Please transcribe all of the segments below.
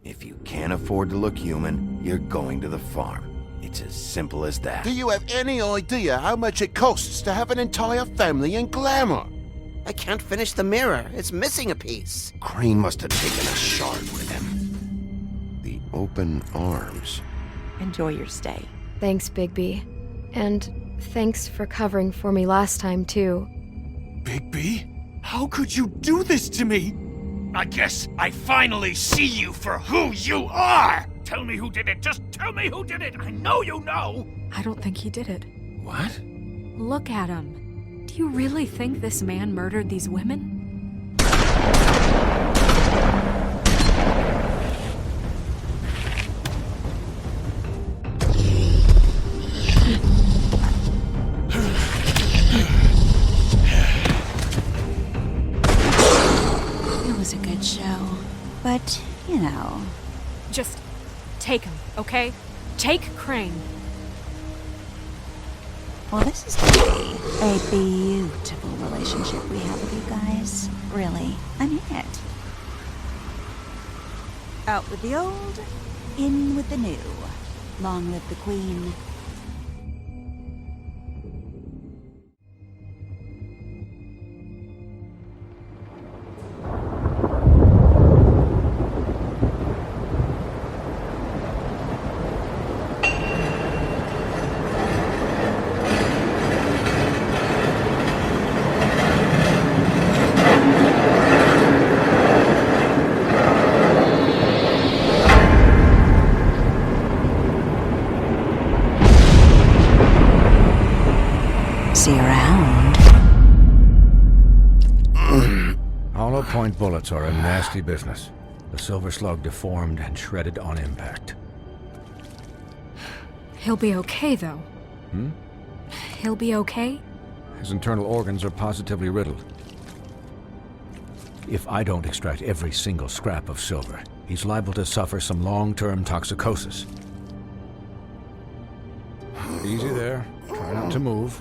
If you can't afford to look human, you're going to the farm. It's as simple as that. Do you have any idea how much it costs to have an entire family in glamour? I can't finish the mirror. It's missing a piece. Crane must have taken a shard with him. The open arms. Enjoy your stay. Thanks, Bigby. And thanks for covering for me last time, too. Bigby? How could you do this to me? I guess I finally see you for who you are! Tell me who did it! Just tell me who did it! I know you know! I don't think he did it. What? Look at him. Do you really think this man murdered these women? It was a good show. But, you know... Just take him, okay? Take Crane. Well, this is gonna be a beautiful relationship we have with you guys. Really, I mean it. Out with the old, in with the new. Long live the Queen. See you around. Hollow point bullets are a nasty business. The silver slug deformed and shredded on impact. He'll be okay, though. He'll be okay? His internal organs are positively riddled. If I don't extract every single scrap of silver, he's liable to suffer some long-term toxicosis. Easy there. Try not to move.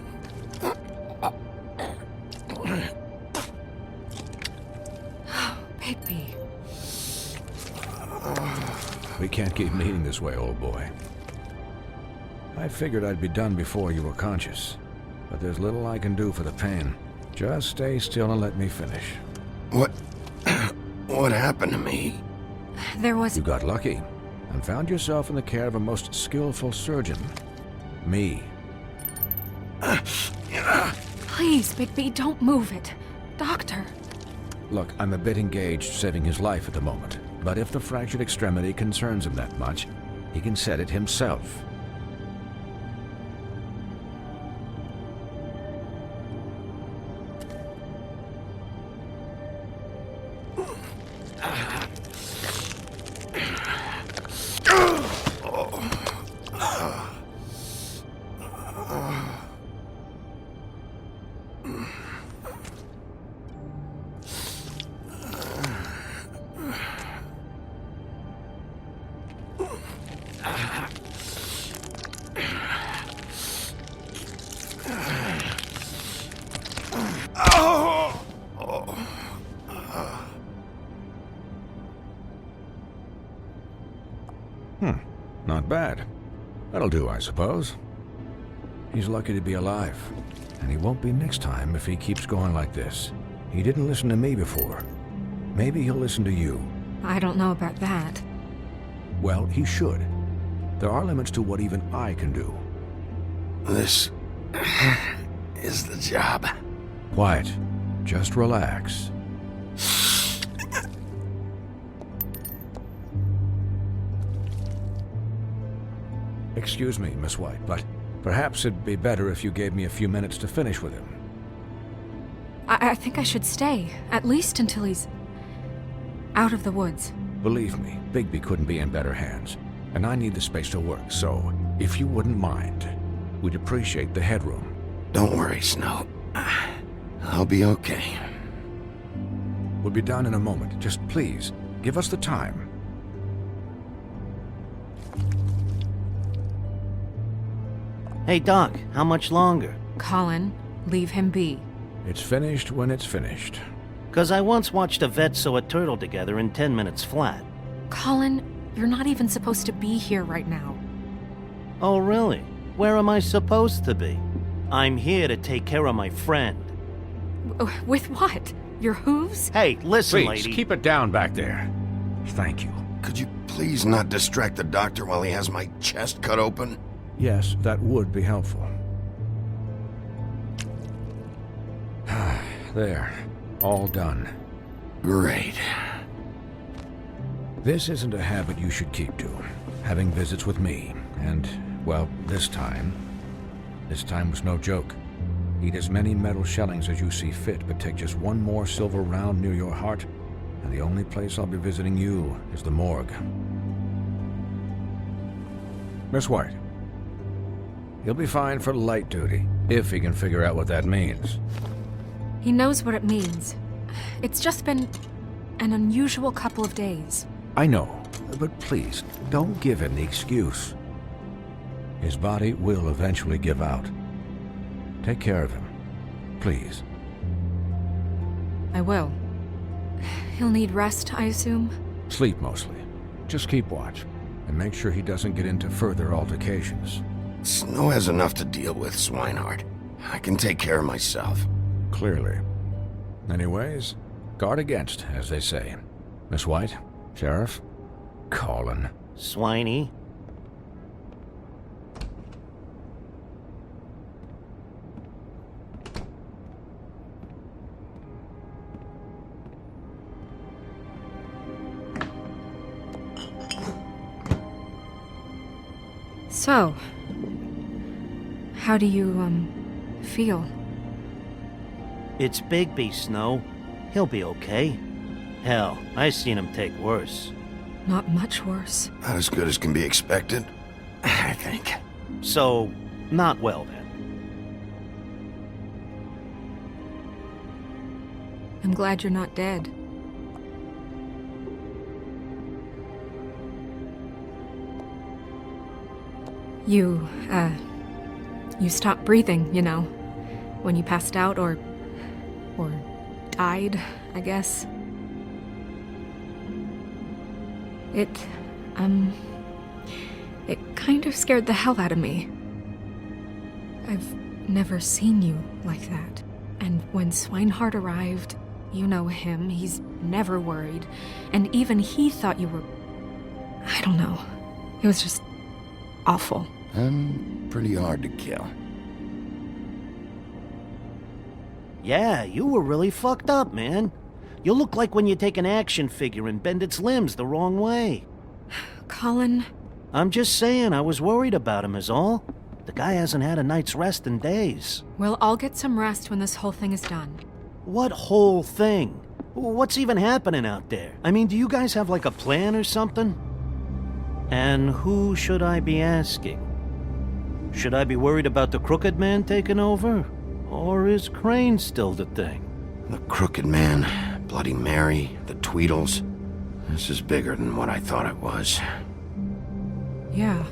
Bigby. We can't keep meeting this way, old boy. I figured I'd be done before you were conscious, but there's little I can do for the pain. Just stay still and let me finish. What happened to me? There was... You got lucky and found yourself in the care of a most skillful surgeon. Me. Please, Bigby, don't move it. Doctor. Look, I'm a bit engaged saving his life at the moment, but if the fractured extremity concerns him that much, he can set it himself. Not bad. That'll do, I suppose. He's lucky to be alive, and he won't be next time if he keeps going like this. He didn't listen to me before. Maybe he'll listen to you. I don't know about that. Well, he should. There are limits to what even I can do. This is the job. Quiet. Just relax. Excuse me, Miss White, but perhaps it'd be better if you gave me a few minutes to finish with him. I think I should stay, at least until he's out of the woods. Believe me, Bigby couldn't be in better hands, and I need the space to work, so if you wouldn't mind, we'd appreciate the headroom. Don't worry, Snow. I'll be okay. We'll be done in a moment. Just please, give us the time. Hey, Doc, how much longer? Colin, leave him be. It's finished when it's finished. 'Cause I once watched a vet sew a turtle together in 10 minutes flat. Colin, you're not even supposed to be here right now. Oh, really? Where am I supposed to be? I'm here to take care of my friend. With what? Your hooves? Hey, listen, Please, lady. keep it down back there. Thank you. Could you please not distract the doctor while he has my chest cut open? Yes, that would be helpful. There. All done. Great. This isn't a habit you should keep to. Having visits with me. And, well, this time was no joke. Eat as many metal shellings as you see fit, but take just one more silver round near your heart, and the only place I'll be visiting you is the morgue. Miss White. He'll be fine for light duty, if he can figure out what that means. He knows what it means. It's just been an unusual couple of days. I know, but please, don't give him the excuse. His body will eventually give out. Take care of him, please. I will. He'll need rest, I assume? Sleep mostly. Just keep watch, and make sure he doesn't get into further altercations. Snow has enough to deal with, Swinehart. I can take care of myself. Clearly. Anyways, guard against, as they say. Miss White, Sheriff, Colin. Swiney. So, how do you, feel? It's Bigby, Snow. He'll be okay. Hell, I seen him take worse. Not much worse. Not as good as can be expected, I think. So, not well then. I'm glad you're not dead. You stopped breathing, you know, when you passed out or died, I guess. It kind of scared the hell out of me. I've never seen you like that. And when Swinehart arrived, you know him, he's never worried. And even he thought you were... I don't know. It was just awful. I'm pretty hard to kill. Yeah, you were really fucked up, man. You look like when you take an action figure and bend its limbs the wrong way. Colin... I'm just saying, I was worried about him is all. The guy hasn't had a night's rest in days. Well, I'll get some rest when this whole thing is done. What whole thing? What's even happening out there? I mean, do you guys have like a plan or something? And who should I be asking? Should I be worried about the Crooked Man taking over? Or is Crane still the thing? The Crooked Man, Bloody Mary, the Tweedles. This is bigger than what I thought it was. Yeah.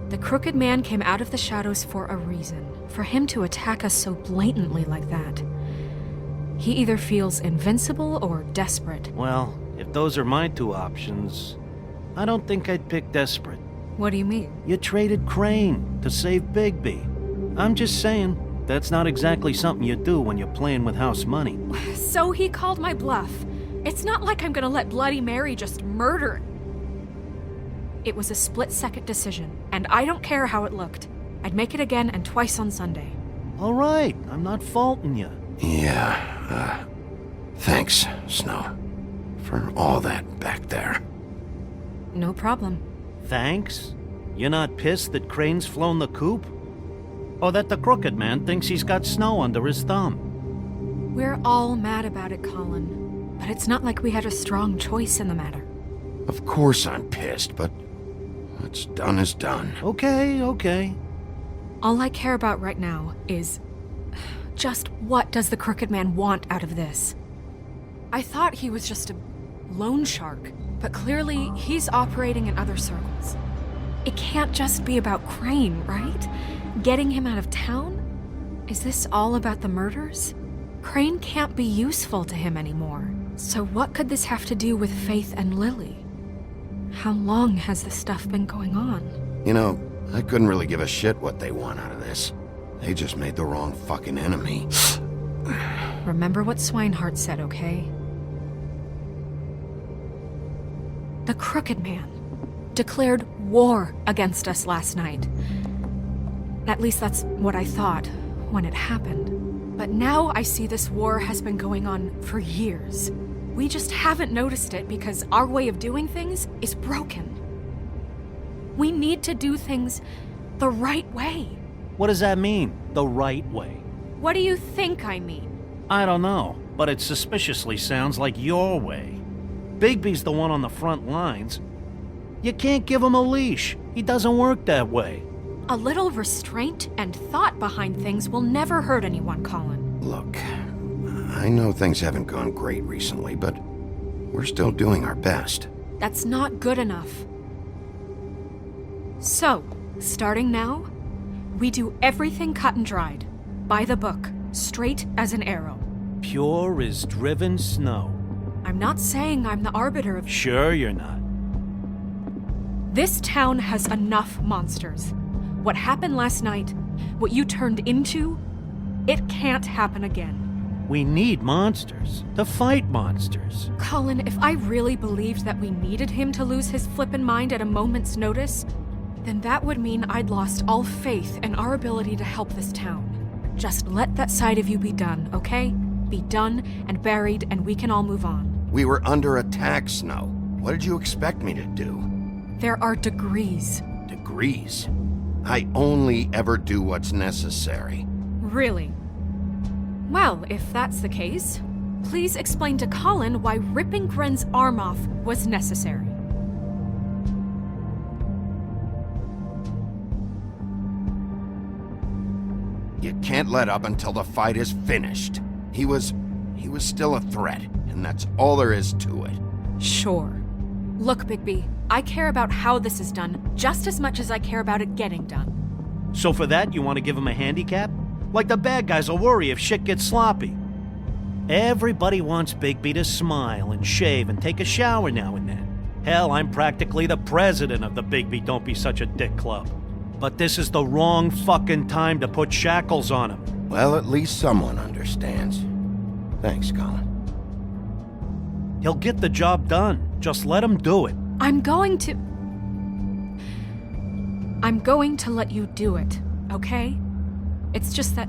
The Crooked Man came out of the shadows for a reason. For him to attack us so blatantly like that. He either feels invincible or desperate. Well, if those are my two options, I don't think I'd pick desperate. What do you mean? You traded Crane to save Bigby. I'm just saying, that's not exactly something you do when you're playing with house money. So he called my bluff. It's not like I'm gonna let Bloody Mary just murder. It was a split-second decision, and I don't care how it looked. I'd make it again and twice on Sunday. All right, I'm not faulting you. Yeah, Thanks, Snow, for all that back there. No problem. Thanks? You're not pissed that Crane's flown the coop? Or that the crooked man thinks he's got Snow under his thumb? We're all mad about it, Colin. But it's not like we had a strong choice in the matter. Of course I'm pissed, but what's done is done. Okay. All I care about right now is just what does the crooked man want out of this? I thought he was just a loan shark, but clearly he's operating in other circles. It can't just be about Crane, right? Getting him out of town? Is this all about the murders? Crane can't be useful to him anymore. So what could this have to do with Faith and Lily? How long has this stuff been going on? You know, I couldn't really give a shit what they want out of this. They just made the wrong fucking enemy. Remember what Swinehart said, okay? The Crooked Man declared war against us last night. At least that's what I thought when it happened. But now I see this war has been going on for years. We just haven't noticed it because our way of doing things is broken. We need to do things the right way. What does that mean, the right way? What do you think I mean? I don't know, but it suspiciously sounds like your way. Bigby's the one on the front lines. You can't give him a leash. He doesn't work that way. A little restraint and thought behind things will never hurt anyone, Colin. Look, I know things haven't gone great recently, but we're still doing our best. That's not good enough. So, starting now, we do everything cut and dried. By the book, straight as an arrow. Pure as driven snow. I'm not saying I'm the arbiter of... Sure you're not. This town has enough monsters. What happened last night, what you turned into, it can't happen again. We need monsters. To fight monsters. Colin, if I really believed that we needed him to lose his flippin' mind at a moment's notice, then that would mean I'd lost all faith in our ability to help this town. Just let that side of you be done, okay? Be done and buried, and we can all move on. We were under attack, Snow. What did you expect me to do? There are degrees. Degrees? I only ever do what's necessary. Really? Well, if that's the case, please explain to Colin why ripping Gren's arm off was necessary. You can't let up until the fight is finished. He was still a threat, and that's all there is to it. Sure. Look, Bigby, I care about how this is done just as much as I care about it getting done. So for that, you want to give him a handicap? Like the bad guys will worry if shit gets sloppy. Everybody wants Bigby to smile and shave and take a shower now and then. Hell, I'm practically the president of the Bigby Don't Be Such a Dick Club. But this is the wrong fucking time to put shackles on him. Well, at least someone understands. Thanks, Colin. He'll get the job done. Just let him do it. I'm going to let you do it, okay? It's just that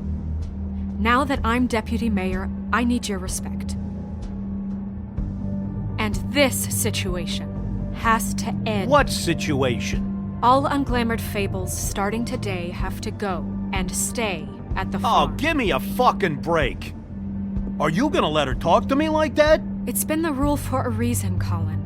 now that I'm deputy mayor, I need your respect. And this situation has to end. What situation? All unglamored Fables starting today have to go and stay at the farm. Oh, give me a fucking break. Are you gonna let her talk to me like that? It's been the rule for a reason, Colin.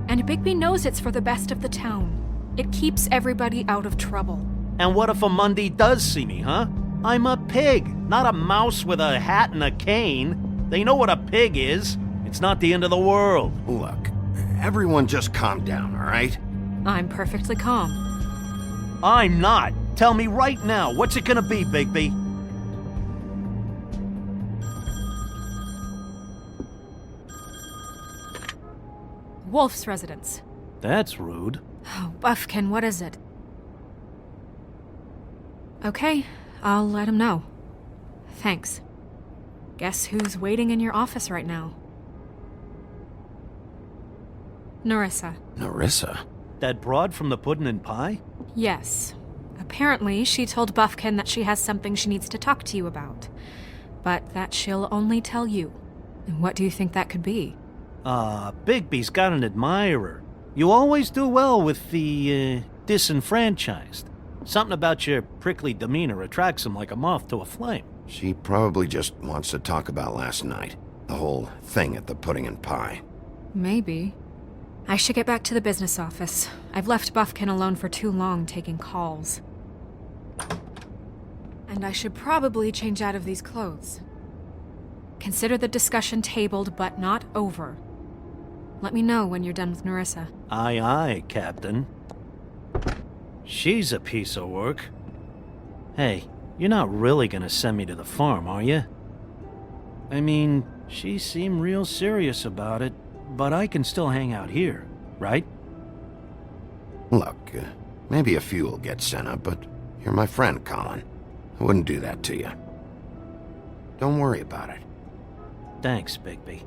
And Bigby knows it's for the best of the town. It keeps everybody out of trouble. And what if a Monday does see me, huh? I'm a pig, not a mouse with a hat and a cane. They know what a pig is. It's not the end of the world. Look, everyone just calm down, all right? I'm perfectly calm. I'm not. Tell me right now, what's it gonna be, Bigby? Wolf's residence. That's rude. Oh, Buffkin, what is it? Okay, I'll let him know. Thanks. Guess who's waiting in your office right now? Nerissa. Nerissa? That broad from the puddin' and pie? Yes. Apparently, she told Buffkin that she has something she needs to talk to you about. But that she'll only tell you. And what do you think that could be? Bigby's got an admirer. You always do well with the, disenfranchised. Something about your prickly demeanor attracts him like a moth to a flame. She probably just wants to talk about last night. The whole thing at the pudding and pie. Maybe. I should get back to the business office. I've left Buffkin alone for too long taking calls. And I should probably change out of these clothes. Consider the discussion tabled, but not over. Let me know when you're done with Nerissa. Aye, aye, Captain. She's a piece of work. Hey, you're not really gonna send me to the farm, are you? I mean, she seemed real serious about it, but I can still hang out here, right? Look, maybe a few will get sent up, but you're my friend, Colin. I wouldn't do that to you. Don't worry about it. Thanks, Bigby.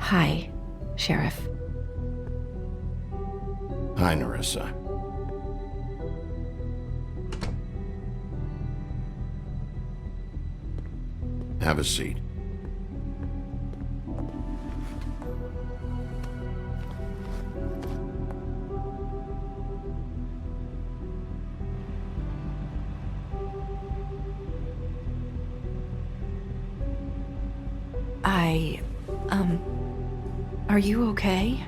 Hi, Sheriff. Hi, Nerissa. Have a seat. Are you okay?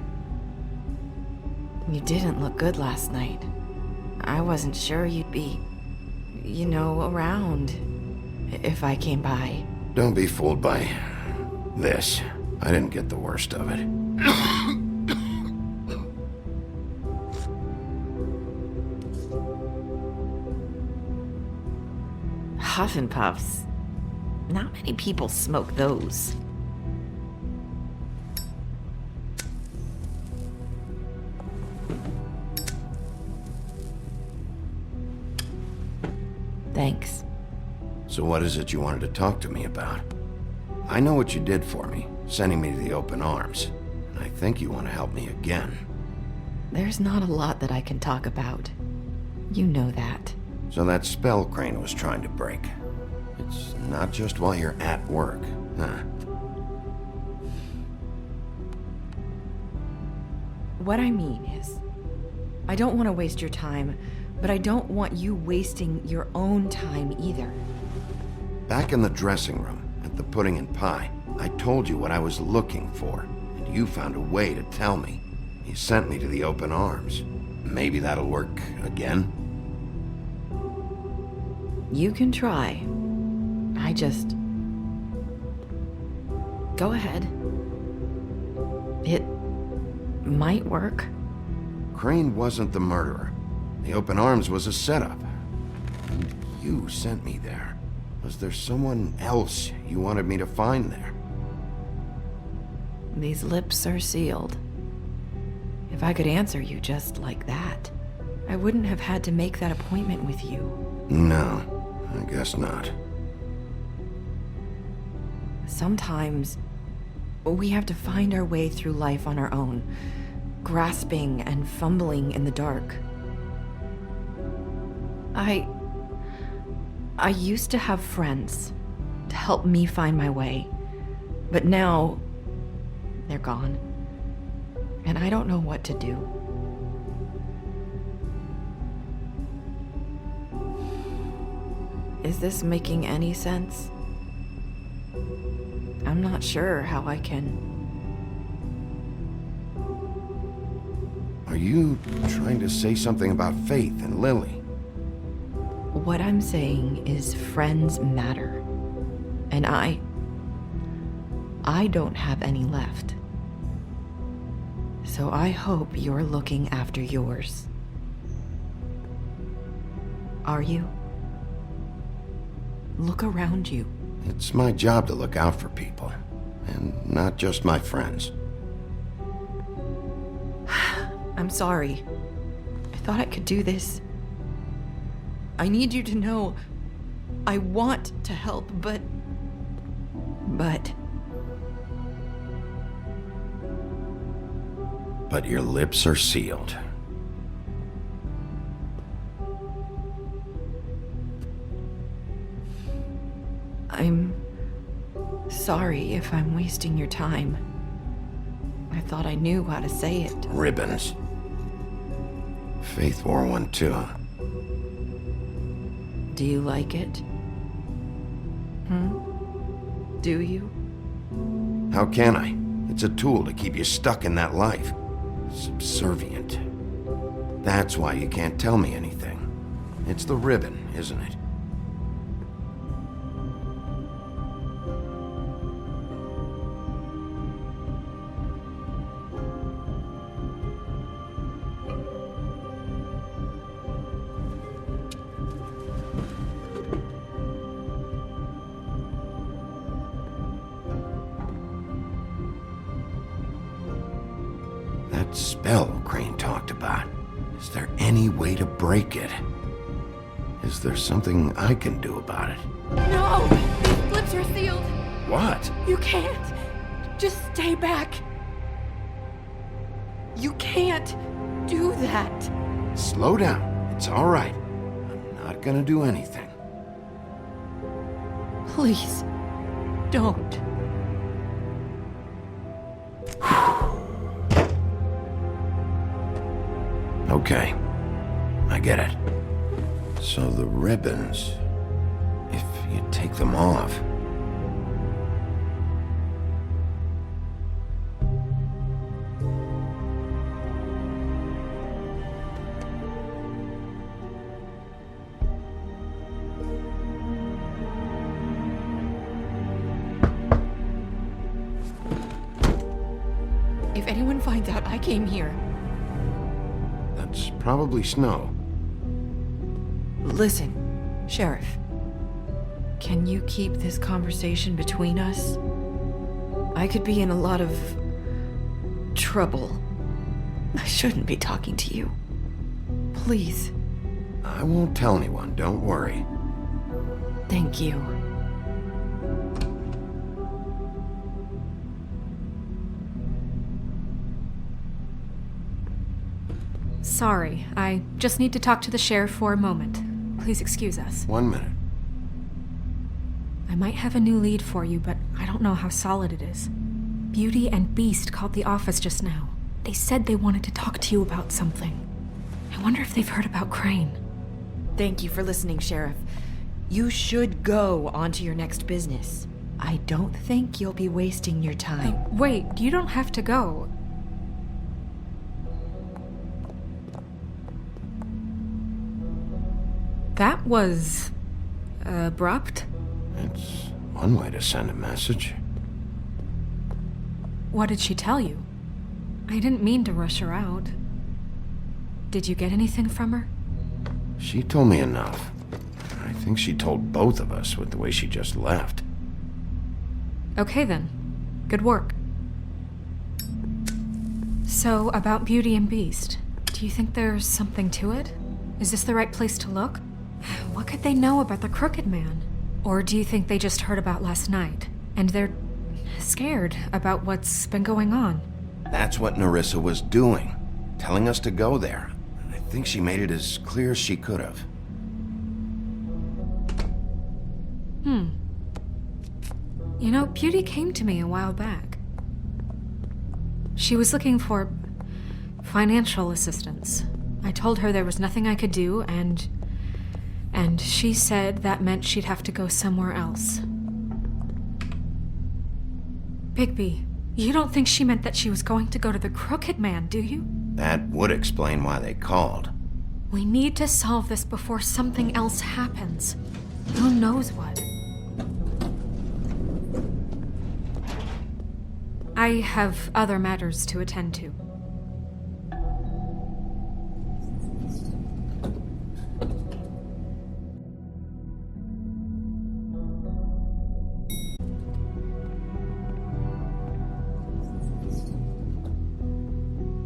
You didn't look good last night. I wasn't sure you'd be, around if I came by. Don't be fooled by this. I didn't get the worst of it. Huff and Puffs. Not many people smoke those. Thanks. So what is it you wanted to talk to me about? I know what you did for me, sending me to the open arms. And I think you want to help me again. There's not a lot that I can talk about. You know that. So that spell Crane was trying to break. It's not just while you're at work, huh? What I mean is, I don't want to waste your time, but I don't want you wasting your own time either. Back in the dressing room, at the pudding and pie, I told you what I was looking for, and you found a way to tell me. You sent me to the open arms. Maybe that'll work again? You can try. I just... Go ahead. It might work. Crane wasn't the murderer. The open arms was a setup. And you sent me there. Was there someone else you wanted me to find there? These lips are sealed. If I could answer you just like that, I wouldn't have had to make that appointment with you. No, I guess not. Sometimes, we have to find our way through life on our own, grasping and I used to have friends to help me find my way, but now they're gone, and I don't know what to do. Is this making any sense? I'm not sure how I can... Are you trying to say something about Faith and Lily? What I'm saying is friends matter. And I don't have any left. So I hope you're looking after yours. Are you? Look around you. It's my job to look out for people, and not just my friends. I'm sorry. I thought I could do this. I need you to know I want to help, but... But your lips are sealed. I'm sorry if I'm wasting your time. I thought I knew how to say it. Ribbons. Faith wore one too. Do you like it? Do you? How can I? It's a tool to keep you stuck in that life. Subservient. That's why you can't tell me anything. It's the ribbon, isn't it? That spell Crane talked about. Is there any way to break it? Is there something I can do about it? No! These lips are sealed! What? You can't! Just stay back! You can't do that! Slow down. It's all right. I'm not gonna do anything. Please, don't. Okay. I get it. So the ribbons, if you take them off... If anyone finds out I came here... That's probably snow. Listen, Sheriff. Can you keep this conversation between us? I could be in a lot of... trouble. I shouldn't be talking to you. Please. I won't tell anyone, don't worry. Thank you. Sorry, I just need to talk to the sheriff for a moment. Please excuse us. 1 minute. I might have a new lead for you, but I don't know how solid it is. Beauty and Beast called the office just now. They said they wanted to talk to you about something. I wonder if they've heard about Crane. Thank you for listening, Sheriff. You should go on to your next business. I don't think you'll be wasting your time. Wait, you don't have to go. That was... abrupt. It's one way to send a message. What did she tell you? I didn't mean to rush her out. Did you get anything from her? She told me enough. I think she told both of us with the way she just left. Okay then. Good work. So, about Beauty and Beast, do you think there's something to it? Is this the right place to look? What could they know about the Crooked Man? Or do you think they just heard about last night, and they're scared about what's been going on? That's what Nerissa was doing, telling us to go there. I think she made it as clear as she could have. You know, Beauty came to me a while back. She was looking for financial assistance. I told her there was nothing I could do, and she said that meant she'd have to go somewhere else. Bigby, you don't think she meant that she was going to go to the Crooked Man, do you? That would explain why they called. We need to solve this before something else happens. Who knows what? I have other matters to attend to.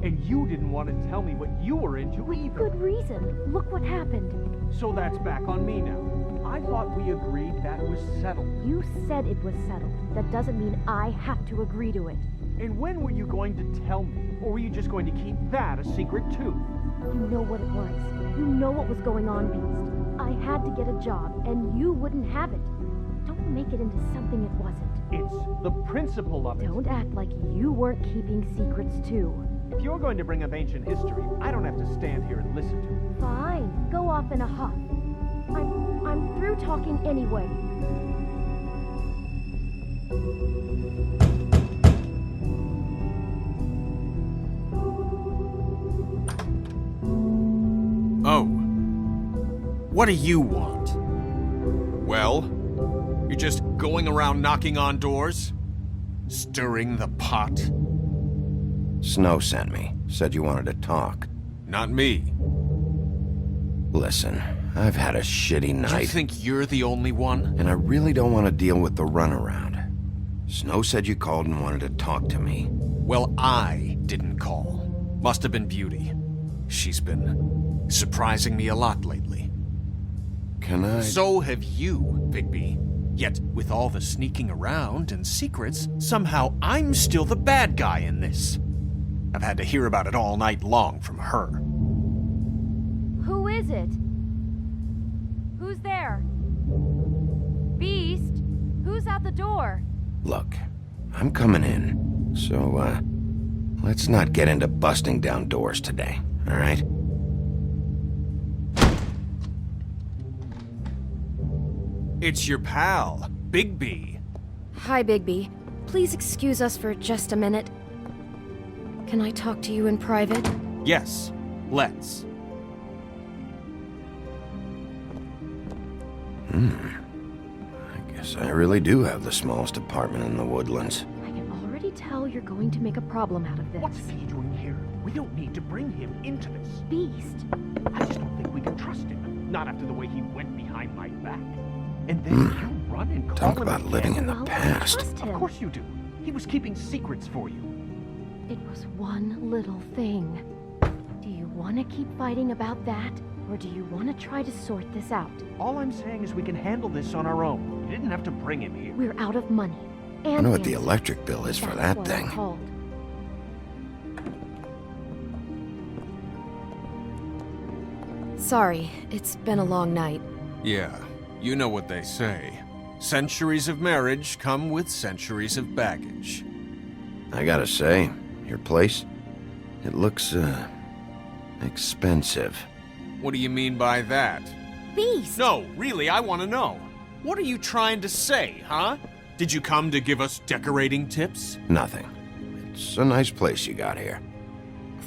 And you didn't want to tell me what you were into either. Good reason. Look what happened. So that's back on me now. I thought we agreed that was settled. You said it was settled. That doesn't mean I have to agree to it. And when were you going to tell me? Or were you just going to keep that a secret too? You know what it was. You know what was going on, Beast. I had to get a job, and you wouldn't have it. Don't make it into something it wasn't. It's the principle of it. Don't act like you weren't keeping secrets too. If you're going to bring up ancient history, I don't have to stand here and listen to it. Fine. Go off in a huff. I'm through talking anyway. Oh. What do you want? Well, you're just going around knocking on doors? Stirring the pot? Snow sent me. Said you wanted to talk. Not me. Listen, I've had a shitty night. You think you're the only one? And I really don't want to deal with the runaround. Snow said you called and wanted to talk to me. Well, I didn't call. Must have been Beauty. She's been surprising me a lot lately. Can I... So have you, Bigby. Yet, with all the sneaking around and secrets, somehow I'm still the bad guy in this. I've had to hear about it all night long from her. Who is it? Who's there? Beast? Who's at the door? Look, I'm coming in. So, let's not get into busting down doors today, all right? It's your pal, Bigby. Hi, Bigby. Please excuse us for just a minute. Can I talk to you in private? Yes, let's. I guess I really do have the smallest apartment in the woodlands. I can already tell you're going to make a problem out of this. What's he doing here? We don't need to bring him into this. Beast. I just don't think we can trust him. Not after the way he went behind my back. And then you run and call Talk him about again. living in the Well, past. trust him. Of course you do. He was keeping secrets for you. It was one little thing. Do you want to keep fighting about that? Or do you want to try to sort this out? All I'm saying is we can handle this on our own. You didn't have to bring him here. We're out of money. And I know what the answers. electric bill is for That's that why I thing. called. Sorry, it's been a long night. Yeah, you know what they say. Centuries of marriage come with centuries of baggage. I gotta say, your place, it looks, expensive. What do you mean by that? Beast! No, really, I want to know. What are you trying to say, huh? Did you come to give us decorating tips? Nothing. It's a nice place you got here.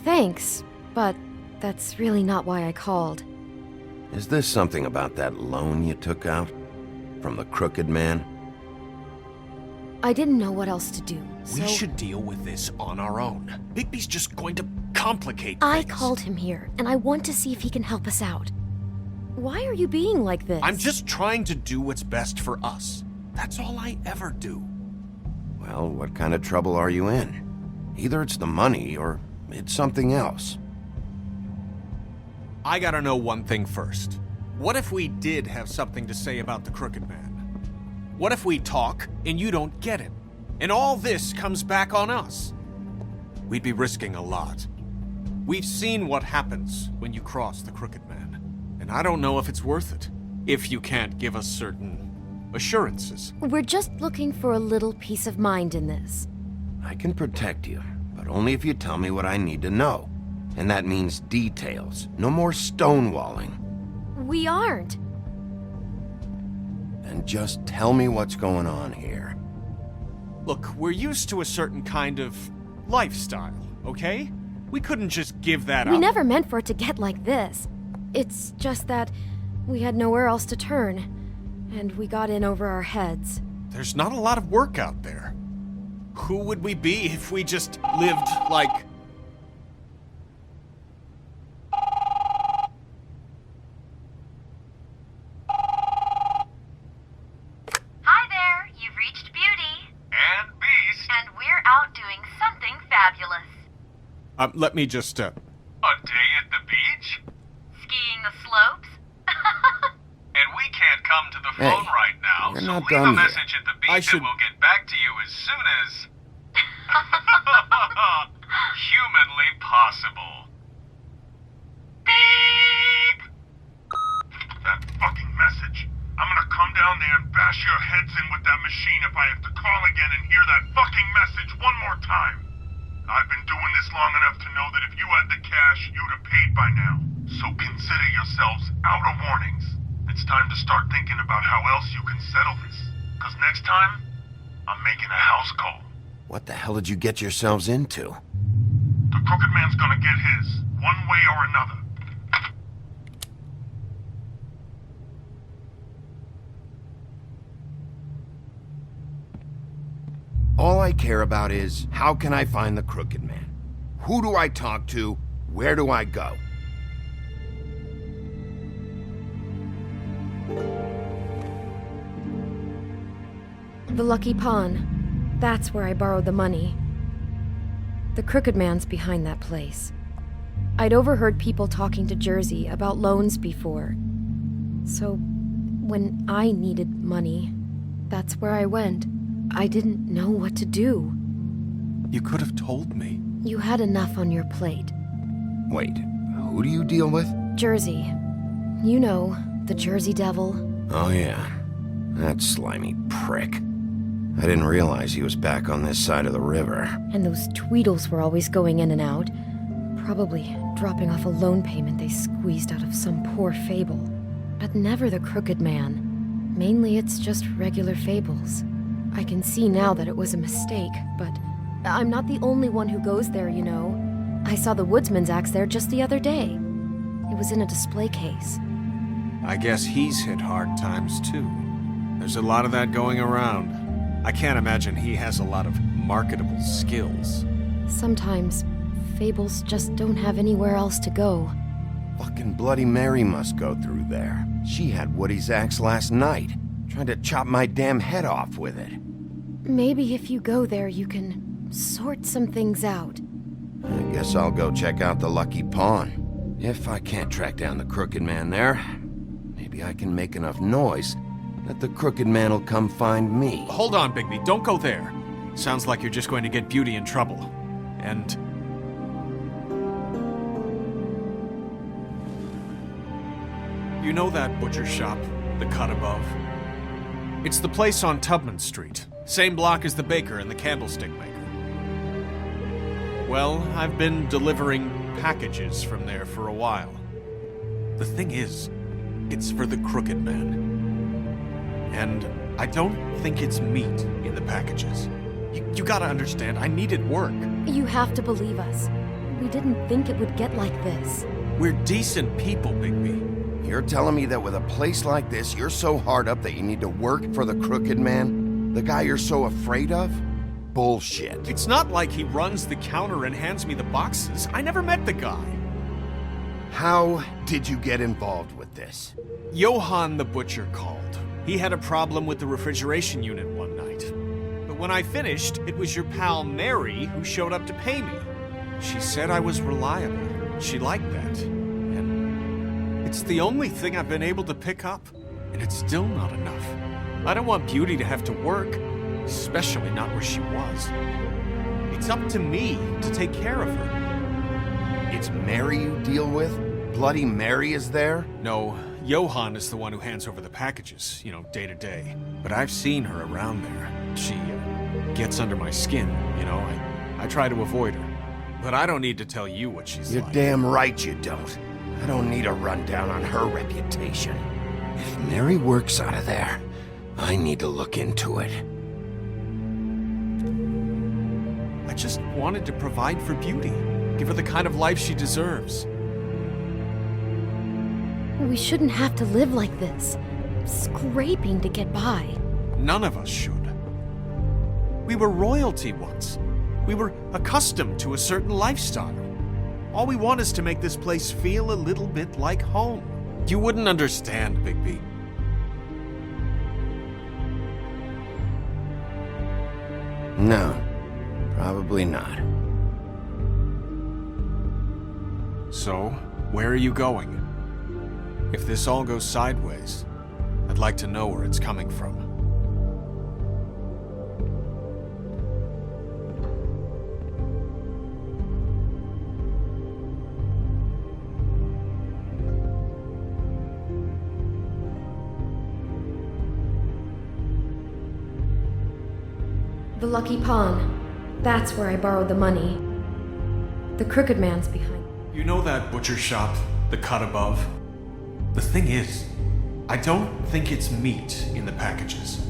Thanks, but that's really not why I called. Is this something about that loan you took out? From the Crooked Man? I didn't know what else to do, so... We should deal with this on our own. Bigby's just going to complicate I things. called him here, and I want to see if he can help us out. Why are you being like this? I'm just trying to do what's best for us. That's all I ever do. Well, what kind of trouble are you in? Either it's the money, or it's something else. I gotta know one thing first. What if we did have something to say about the Crooked Man? What if we talk and you don't get him? And all this comes back on us? We'd be risking a lot. We've seen what happens when you cross the Crooked Man. And I don't know if it's worth it. If you can't give us certain assurances. We're just looking for a little peace of mind in this. I can protect you, but only if you tell me what I need to know. And that means details. No more stonewalling. We aren't. And just tell me what's going on here. Look, we're used to a certain kind of lifestyle, okay? We couldn't just give that up. We never meant for it to get like this. It's just that we had nowhere else to turn, and we got in over our heads. There's not a lot of work out there. Who would we be if we just lived like... Hi there, you've reached Beauty. And Beast. And we're out doing something fabulous. Let me just, A day at the beach? Skiing the slopes? And we can't come to the phone right now, we're so not leave done a yet. message at the beach and we'll get back to you as soon as... humanly possible. Beep! That fucking message. I'm gonna come down there and bash your heads in with that machine if I have to call again and hear that fucking message one more time. I've been doing this long enough to know that if you had the cash, you'd have paid by now. So consider yourselves out of warnings. It's time to start thinking about how else you can settle this. Because next time, I'm making a house call. What the hell did you get yourselves into? The Crooked Man's gonna get his, one way or another. All I care about is, how can I find the Crooked Man? Who do I talk to? Where do I go? The Lucky Pawn. That's where I borrowed the money. The Crooked Man's behind that place. I'd overheard people talking to Jersey about loans before. So, when I needed money, that's where I went. I didn't know what to do. You could have told me. You had enough on your plate. Wait, who do you deal with? Jersey. You know, the Jersey Devil. Oh yeah, that slimy prick. I didn't realize he was back on this side of the river. And those Tweedles were always going in and out. Probably dropping off a loan payment they squeezed out of some poor Fable. But never the Crooked Man. Mainly it's just regular Fables. I can see now that it was a mistake, but I'm not the only one who goes there, you know. I saw the Woodsman's axe there just the other day. It was in a display case. I guess he's hit hard times too. There's a lot of that going around. I can't imagine he has a lot of marketable skills. Sometimes, Fables just don't have anywhere else to go. Fucking Bloody Mary must go through there. She had Woody's axe last night, trying to chop my damn head off with it. Maybe if you go there, you can sort some things out. I guess I'll go check out the Lucky Pawn. If I can't track down the Crooked Man there, maybe I can make enough noise that the Crooked Man will come find me. Hold on, Bigby. Don't go there. Sounds like you're just going to get Beauty in trouble. And... you know that butcher shop, the cut above? It's the place on Tubman Street. Same block as the baker and the candlestick maker. Well, I've been delivering packages from there for a while. The thing is, it's for the Crooked Man. And I don't think it's meat in the packages. You gotta understand, I needed work. You have to believe us. We didn't think it would get like this. We're decent people, Bigby. You're telling me that with a place like this, you're so hard up that you need to work for the Crooked Man? The guy you're so afraid of? Bullshit. It's not like he runs the counter and hands me the boxes. I never met the guy. How did you get involved with this? Johann the butcher called. He had a problem with the refrigeration unit one night. But when I finished, it was your pal Mary who showed up to pay me. She said I was reliable. She liked that. And it's the only thing I've been able to pick up. And it's still not enough. I don't want Beauty to have to work, especially not where she was. It's up to me to take care of her. It's Mary you deal with? Bloody Mary is there? No, Johan is the one who hands over the packages, day to day. But I've seen her around there. She gets under my skin, I try to avoid her. But I don't need to tell you what she's You're like. damn right you don't. I don't need a rundown on her reputation. If Mary works out of there, I need to look into it. I just wanted to provide for Beauty. Give her the kind of life she deserves. We shouldn't have to live like this, scraping to get by. None of us should. We were royalty once. We were accustomed to a certain lifestyle. All we want is to make this place feel a little bit like home. You wouldn't understand, Bigby. No, probably not. So, where are you going? If this all goes sideways, I'd like to know where it's coming from. The Lucky Pawn. That's where I borrowed the money. The Crooked Man's behind. You know that butcher shop, the cut above? The thing is, I don't think it's meat in the packages.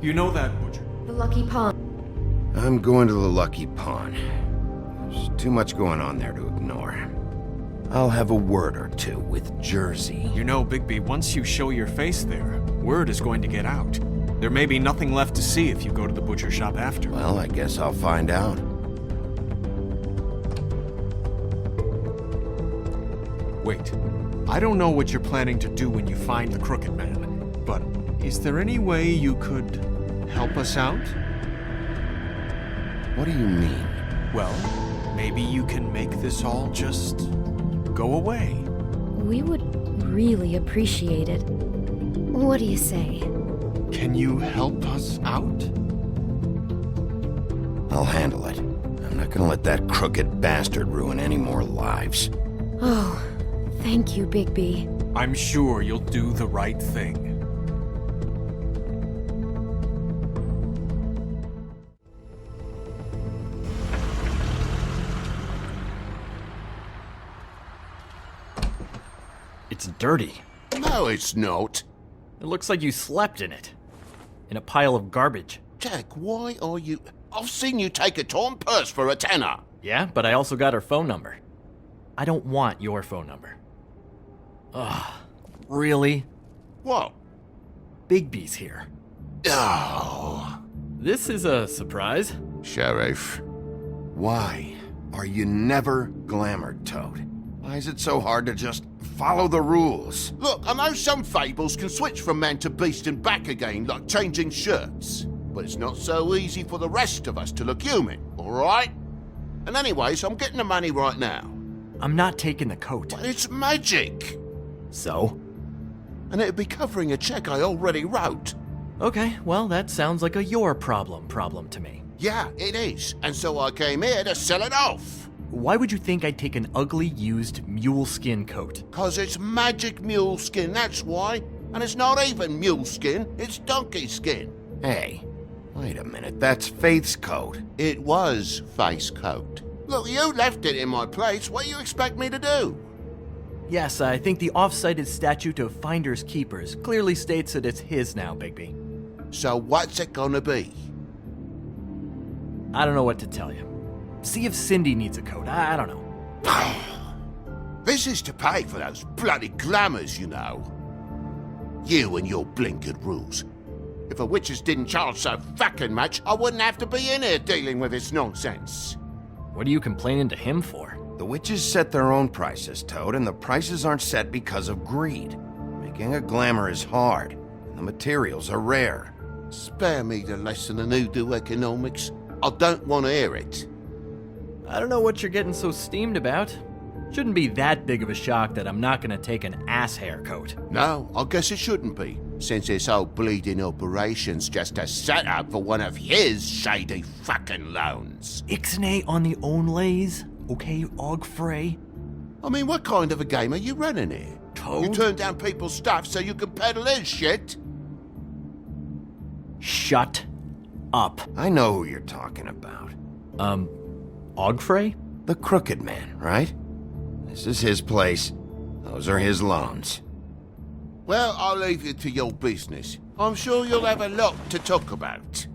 You know that butcher? The Lucky Pawn. I'm going to the Lucky Pawn. There's too much going on there to ignore. I'll have a word or two with Jersey. You know, Bigby, once you show your face there, word is going to get out. There may be nothing left to see if you go to the butcher shop after. Well, I guess I'll find out. Wait, I don't know what you're planning to do when you find the Crooked Man, but is there any way you could help us out? What do you mean? Well, maybe you can make this all just go away. We would really appreciate it. What do you say? Can you help us out? I'll handle it. I'm not gonna let that crooked bastard ruin any more lives. Oh, thank you, Bigby. I'm sure you'll do the right thing. It's dirty. No, it's not. It looks like you slept in it. In a pile of garbage. Jack, why are you... I've seen you take a torn purse for a tenner. Yeah, but I also got her phone number. I don't want your phone number. Ugh, really? What? Bigby's here. Oh. This is a surprise. Sheriff. Why are you never glamored, Toad? Why is it so hard to just follow the rules? Look, I know some fables can switch from man to beast and back again, like changing shirts. But it's not so easy for the rest of us to look human, alright? And anyways, I'm getting the money right now. I'm not taking the coat. But it's magic. So? And it'd be covering a check I already wrote. Okay, well, that sounds like a your problem to me. Yeah, it is. And so I came here to sell it off. Why would you think I'd take an ugly, used mule skin coat? 'Cause it's magic mule skin, that's why. And it's not even mule skin, it's donkey skin. Hey, wait a minute, that's Faith's coat. It was Faith's coat. Look, you left it in my place, what do you expect me to do? Yes, I think the off-cited statute of Finders Keepers clearly states that it's his now, Bigby. So what's it gonna be? I don't know what to tell you. See if Cindy needs a coat. I don't know. This is to pay for those bloody glamours, you know. You and your blinkered rules. If the witches didn't charge so fucking much, I wouldn't have to be in here dealing with this nonsense. What are you complaining to him for? The witches set their own prices, Toad, and the prices aren't set because of greed. Making a glamour is hard, and the materials are rare. Spare me the lesson in hoodoo economics. I don't want to hear it. I don't know what you're getting so steamed about. Shouldn't be that big of a shock that I'm not gonna take an ass haircoat. No, I guess it shouldn't be, since this whole bleeding operation's just a setup for one of his shady fucking loans. Ixnay on the own lays, okay, Og Frey? I mean, what kind of a game are you running here? Toad? You turn down people's stuff so you can peddle his shit? Shut up. I know who you're talking about. Ogfrey? The Crooked Man, right? This is his place. Those are his loans. Well, I'll leave you to your business. I'm sure you'll have a lot to talk about.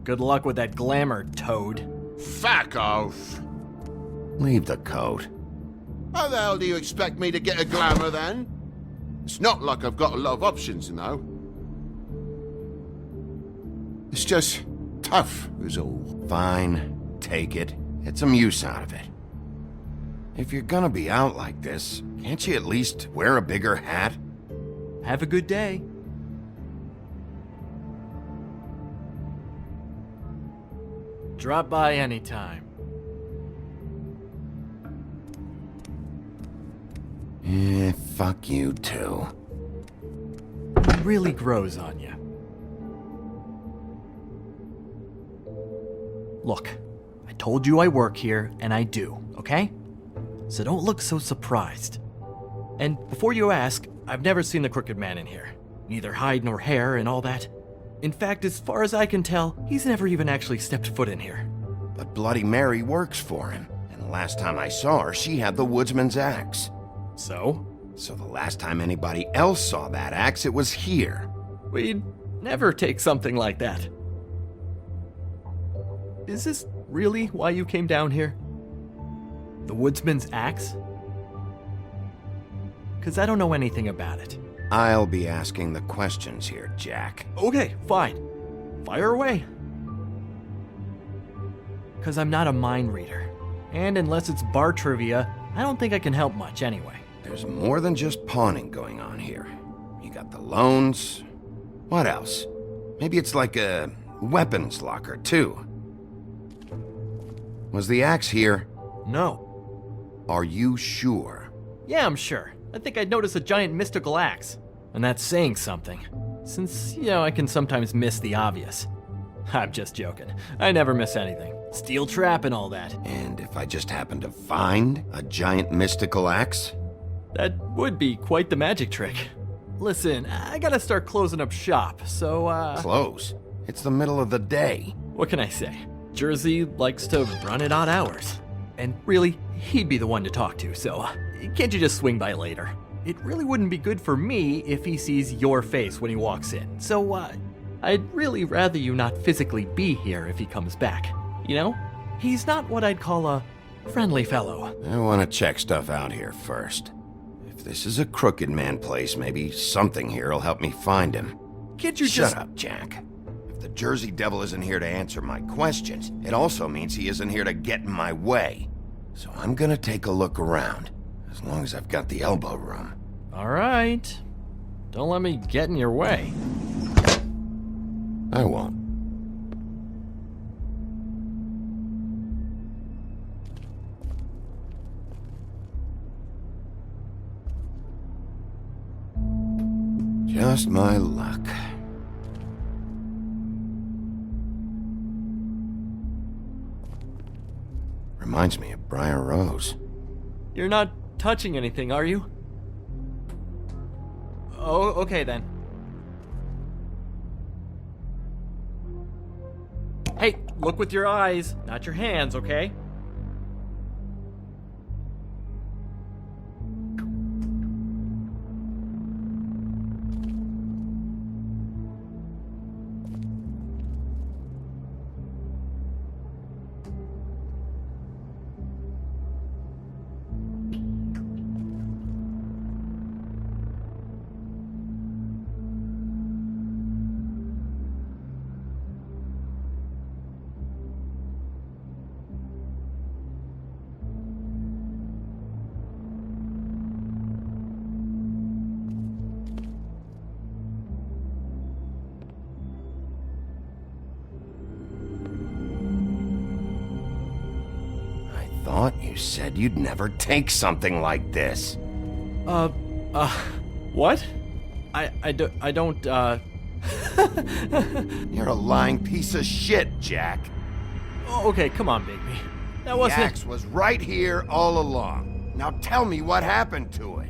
Good luck with that glamour, Toad. Fuck off. Leave the coat. How the hell do you expect me to get a glamour then? It's not like I've got a lot of options, you know. It's just tough, is all. Fine, take it. Get some use out of it. If you're gonna be out like this, can't you at least wear a bigger hat? Have a good day. Drop by anytime. Fuck you too. It really grows on you. Look, I told you I work here, and I do, okay? So don't look so surprised. And before you ask, I've never seen the Crooked Man in here. Neither hide nor hair and all that. In fact, as far as I can tell, he's never even actually stepped foot in here. But Bloody Mary works for him, and the last time I saw her, she had the woodsman's axe. So? So the last time anybody else saw that axe, it was here. We'd never take something like that. Is this really why you came down here? The woodsman's axe? 'Cause I don't know anything about it. I'll be asking the questions here, Jack. Okay, fine. Fire away. 'Cause I'm not a mind reader. And unless it's bar trivia, I don't think I can help much anyway. There's more than just pawning going on here. You got the loans. What else? Maybe it's like a weapons locker, too. Was the axe here? No. Are you sure? Yeah, I'm sure. I think I'd notice a giant mystical axe. And that's saying something. Since, I can sometimes miss the obvious. I'm just joking. I never miss anything. Steel trap and all that. And if I just happen to find a giant mystical axe? That would be quite the magic trick. Listen, I gotta start closing up shop, so, Close? It's the middle of the day. What can I say? Jersey likes to run at odd hours. And really, he'd be the one to talk to, so can't you just swing by later? It really wouldn't be good for me if he sees your face when he walks in, so, I'd really rather you not physically be here if he comes back. He's not what I'd call a friendly fellow. I want to check stuff out here first. If this is a Crooked Man place, maybe something here will help me find him. Can't you Shut up, Jack. If the Jersey Devil isn't here to answer my questions, it also means he isn't here to get in my way. So I'm gonna take a look around, as long as I've got the elbow room. All right. Don't let me get in your way. I won't. Just my luck. Reminds me of Briar Rose. You're not touching anything, are you? Oh, okay then. Hey, look with your eyes, not your hands, okay? Thought you said you'd never take something like this. What? I don't, You're a lying piece of shit, Jack. Oh, okay, come on, Bigby. That wasn't... The axe was right here all along. Now tell me what happened to it.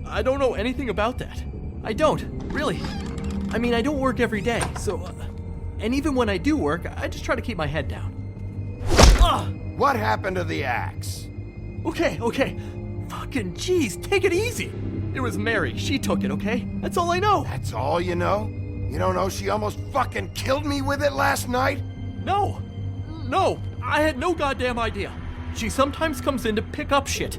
I don't know anything about that. I don't, really. I mean, I don't work every day, so... and even when I do work, I just try to keep my head down. What happened to the axe? Okay. Fucking jeez, take it easy. It was Mary. She took it, okay? That's all I know. That's all you know? You don't know she almost fucking killed me with it last night? No, I had no goddamn idea. She sometimes comes in to pick up shit.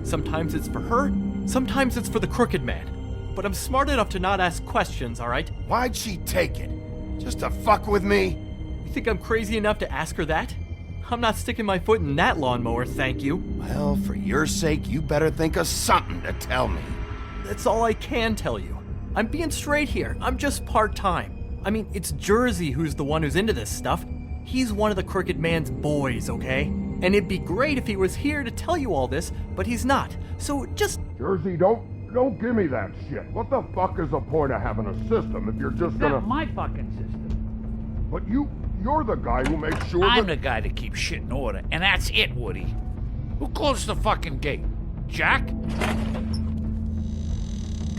Sometimes it's for her, sometimes it's for the Crooked Man. But I'm smart enough to not ask questions, alright? Why'd she take it? Just to fuck with me? You think I'm crazy enough to ask her that? I'm not sticking my foot in that lawnmower, thank you. Well, for your sake, you better think of something to tell me. That's all I can tell you. I'm being straight here. I'm just part-time. I mean, it's Jersey who's the one who's into this stuff. He's one of the Crooked Man's boys, okay? And it'd be great if he was here to tell you all this, but he's not. So just... Jersey, don't give me that shit. What the fuck is the point of having a system if you're just gonna... Not my fucking system. But you're the guy who makes sure I'm the guy that keeps shit in order, and that's it, Woody. Who closed the fucking gate? Jack?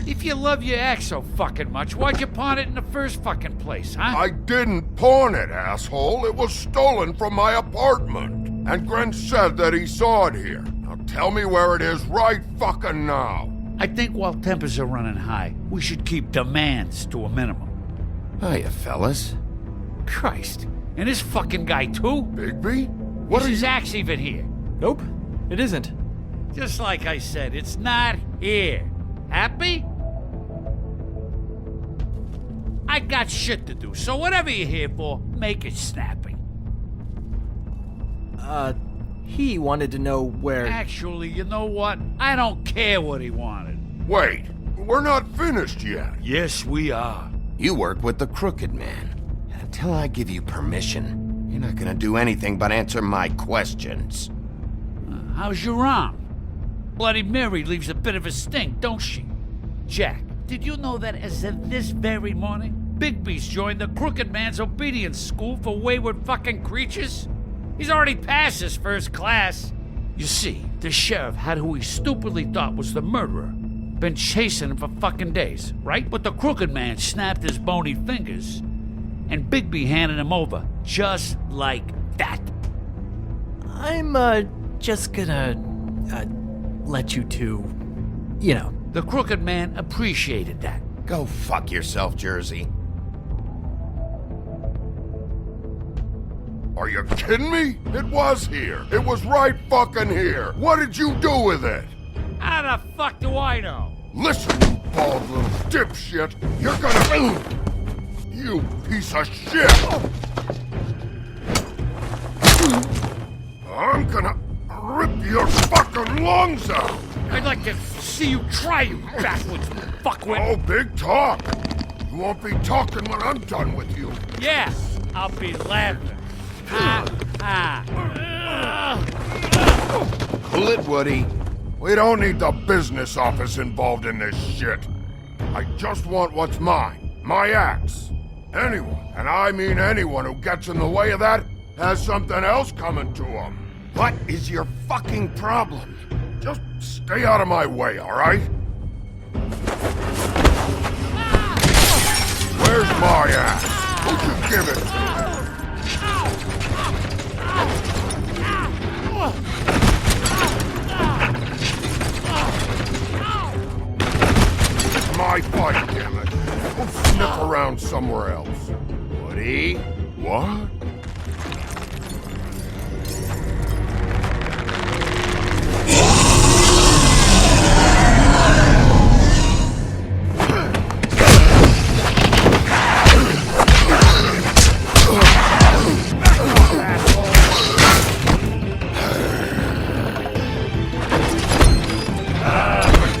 If you love your ex so fucking much, why'd you pawn it in the first fucking place, huh? I didn't pawn it, asshole. It was stolen from my apartment. And Gren said that he saw it here. Now tell me where it is right fucking now. I think while tempers are running high, we should keep demands to a minimum. Hiya, fellas. Christ. And this fucking guy, too? Bigby? What is are his you... axe even here? Nope, it isn't. Just like I said, it's not here. Happy? I got shit to do, so whatever you're here for, make it snappy. He wanted to know where... Actually, you know what? I don't care what he wanted. Wait, we're not finished yet. Yes, we are. You work with the Crooked Man. And until I give you permission, you're not gonna do anything but answer my questions. How's your arm? Bloody Mary leaves a bit of a stink, don't she? Jack, did you know that as of this very morning, Bigby's joined the Crooked Man's obedience school for wayward fucking creatures? He's already passed his first class. You see, the sheriff had who he stupidly thought was the murderer. Been chasing him for fucking days, right? But the Crooked Man snapped his bony fingers, and Bigby handed him over, just like that. I'm, just gonna, let you two, you know. The Crooked Man appreciated that. Go fuck yourself, Jersey. Are you kidding me? It was here. It was right fucking here. What did you do with it? How the fuck do I know? Listen, you bald little dipshit. You're gonna... You piece of shit. I'm gonna rip your fucking lungs out. I'd like to see you try, you backwards fuckwit. Oh, big talk. You won't be talking when I'm done with you. Yeah, I'll be laughing. Cool it, Woody. We don't need the business office involved in this shit. I just want what's mine. My axe. Anyone, and I mean anyone who gets in the way of that, has something else coming to them. What is your fucking problem? Just stay out of my way, all right? Where's my axe? Who'd you give it to? It's my fight, damn it. Go sniff around somewhere else. Woody? What?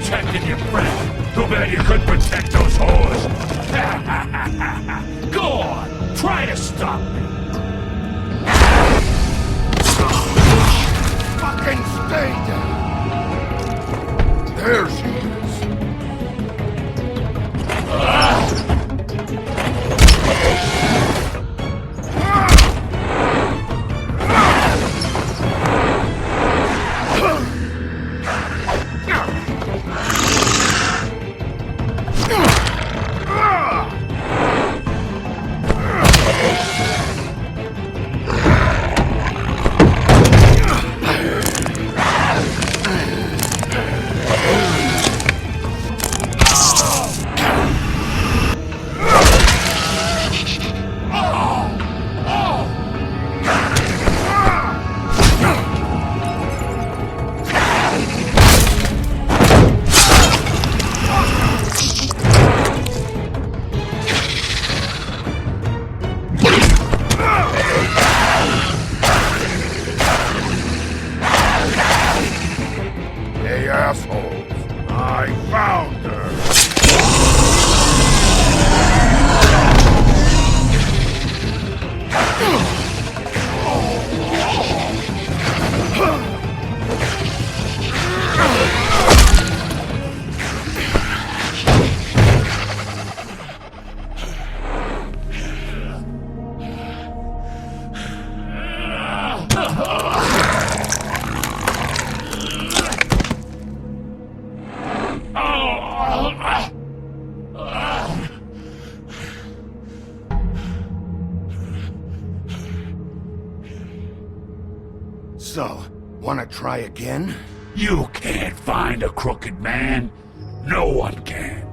Protecting your friend. Too bad you couldn't protect those whores. Go on, try to stop me. Fucking stay down. There she is. So, wanna try again? You can't find a crooked man. No one can.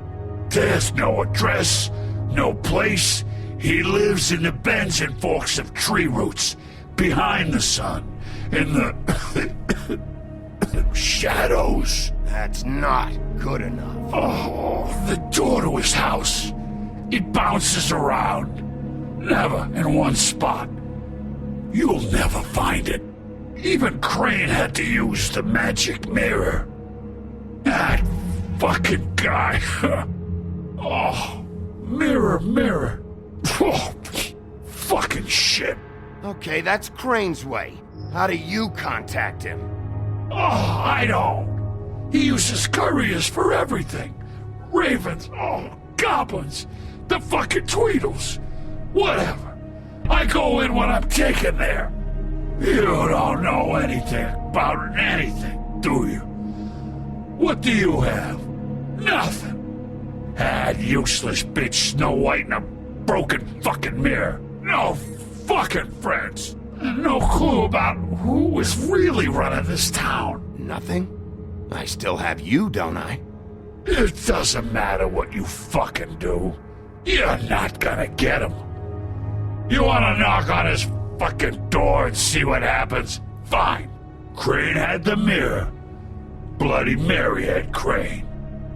There's no address, no place. He lives in the bends and forks of tree roots, behind the sun, in the shadows. That's not good enough. Oh, the door to his house. It bounces around. Never in one spot. You'll never find it. Even Crane had to use the magic mirror. That fucking guy. Oh, mirror, mirror. Oh, fucking shit. Okay, that's Crane's way. How do you contact him? Oh, I don't. He uses couriers for everything. Ravens, oh, goblins, the fucking Tweedles. Whatever. I go in when I'm taken there. You don't know anything about anything, do you? What do you have? Nothing. That useless bitch Snow White and a broken fucking mirror. No fucking friends. And no clue about who was really running this town. Nothing? I still have you, don't I? It doesn't matter what you fucking do. You're not gonna get him. You wanna knock on his fucking door and see what happens? Fine. Crane had the mirror. Bloody Mary had Crane.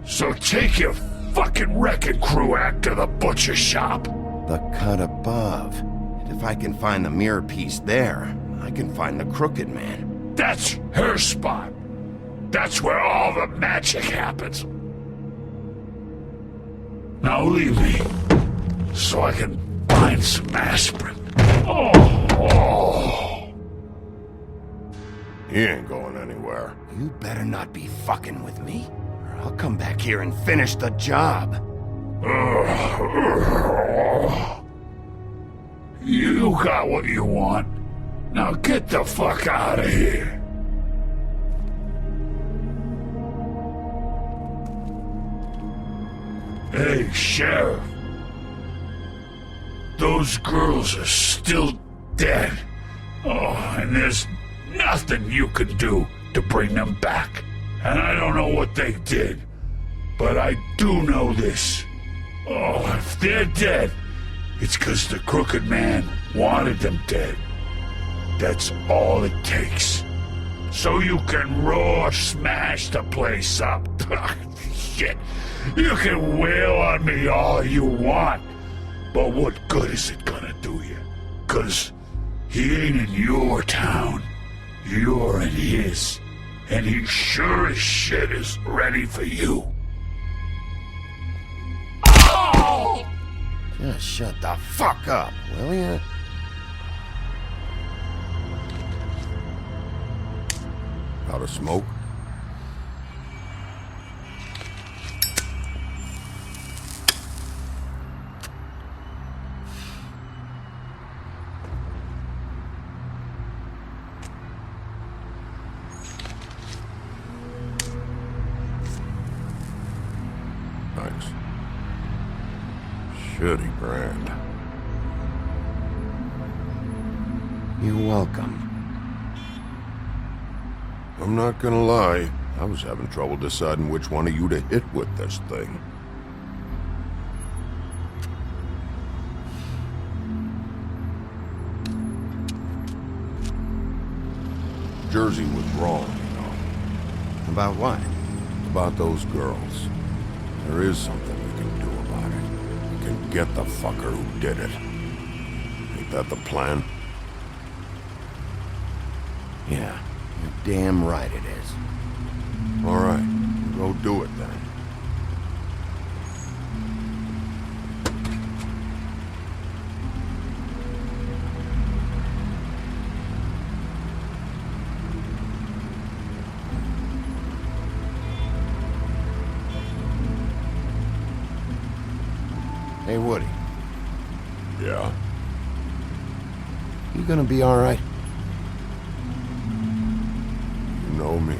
So take your fucking wrecking crew act to the butcher shop. The cut above. And if I can find the mirror piece there, I can find the crooked man. That's her spot. That's where all the magic happens. Now leave me, so I can find some aspirin. Oh. He ain't going anywhere. You better not be fucking with me, or I'll come back here and finish the job. You got what you want. Now get the fuck out of here. Hey, Sheriff. Those girls are still dead. Oh, and there's nothing you can do to bring them back. And I don't know what they did, but I do know this. Oh, if they're dead, it's 'cause the Crooked Man wanted them dead. That's all it takes. So you can roar smash the place up. Shit. You can wail on me all you want, but what good is it gonna do you? 'Cause he ain't in your town. You're in his. And he sure as shit is ready for you. Oh! Just shut the fuck up, will ya? Got a smoke? Thanks. Shitty brand. You're welcome. I'm not gonna lie, I was having trouble deciding which one of you to hit with this thing. Jersey was wrong, you know. About what? About those girls. There is something you can do about it. You can get the fucker who did it. Ain't that the plan? Yeah, you're damn right it is. All right, go do it then. Hey, Woody. Yeah? You gonna be all right? You know me.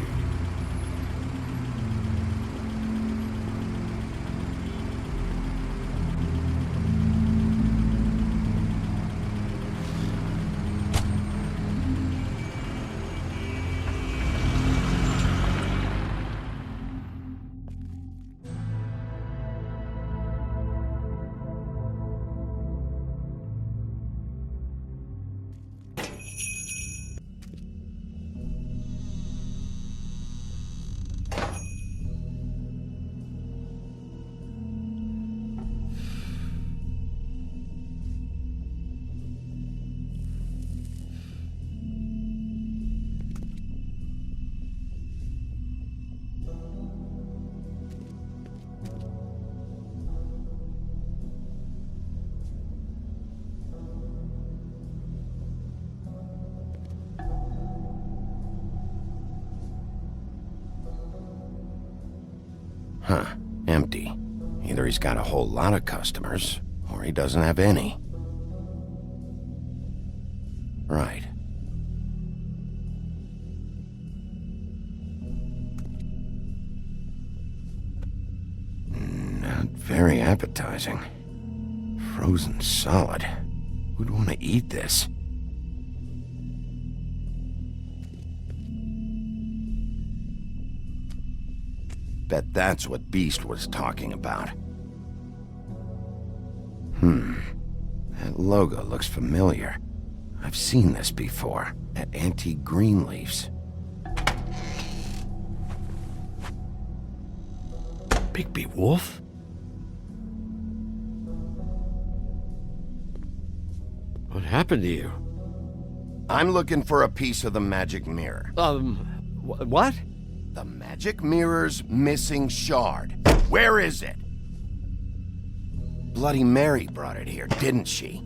Huh. Empty. Either he's got a whole lot of customers, or he doesn't have any. Right. Not very appetizing. Frozen solid. Who'd want to eat this? Bet that's what Beast was talking about. That logo looks familiar. I've seen this before, at Antique Greenleaf's. Bigby Wolf? What happened to you? I'm looking for a piece of the magic mirror. What? The magic mirror's missing shard. Where is it? Bloody Mary brought it here, didn't she?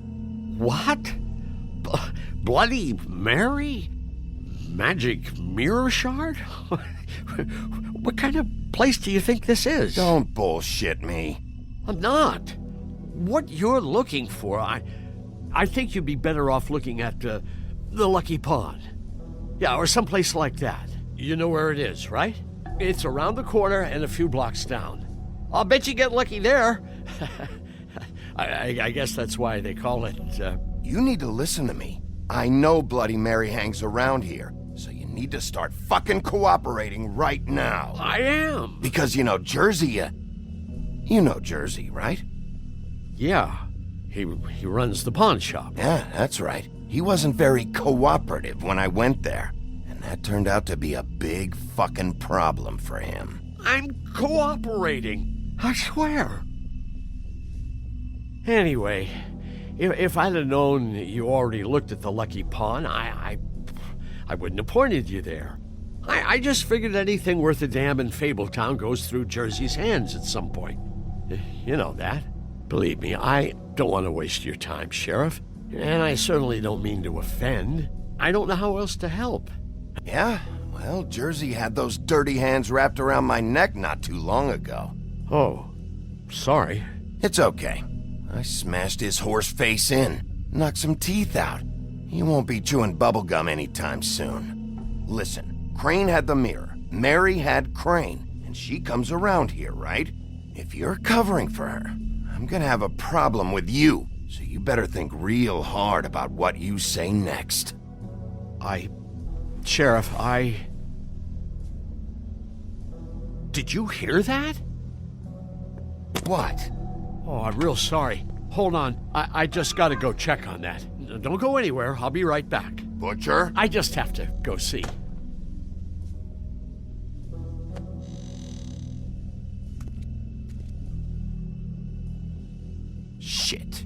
What? Bloody Mary? Magic mirror shard? What kind of place do you think this is? Don't bullshit me. I'm not. What you're looking for, I think you'd be better off looking at the Lucky Pond. Yeah, or someplace like that. You know where it is, right? It's around the corner and a few blocks down. I'll bet you get lucky there. I guess that's why they call it, You need to listen to me. I know Bloody Mary hangs around here, so you need to start fucking cooperating right now. I am. Because you know Jersey, you know Jersey, right? Yeah. He runs the pawn shop. Yeah, that's right. He wasn't very cooperative when I went there. And that turned out to be a big fucking problem for him. I'm cooperating. I swear. Anyway, if I'd have known you already looked at the Lucky Pawn, I wouldn't have pointed you there. I just figured anything worth a damn in Fabletown goes through Jersey's hands at some point. You know that. Believe me, I don't want to waste your time, Sheriff. And I certainly don't mean to offend. I don't know how else to help. Yeah? Well, Jersey had those dirty hands wrapped around my neck not too long ago. Oh, sorry. It's okay. I smashed his horse face in, knocked some teeth out. He won't be chewing bubblegum anytime soon. Listen, Crane had the mirror, Mary had Crane, and she comes around here, right? If you're covering for her, I'm gonna have a problem with you, so you better think real hard about what you say next. Sheriff, Did you hear that? What? Oh, I'm real sorry. Hold on. I just gotta go check on that. Don't go anywhere. I'll be right back. Butcher? I just have to go see. Shit.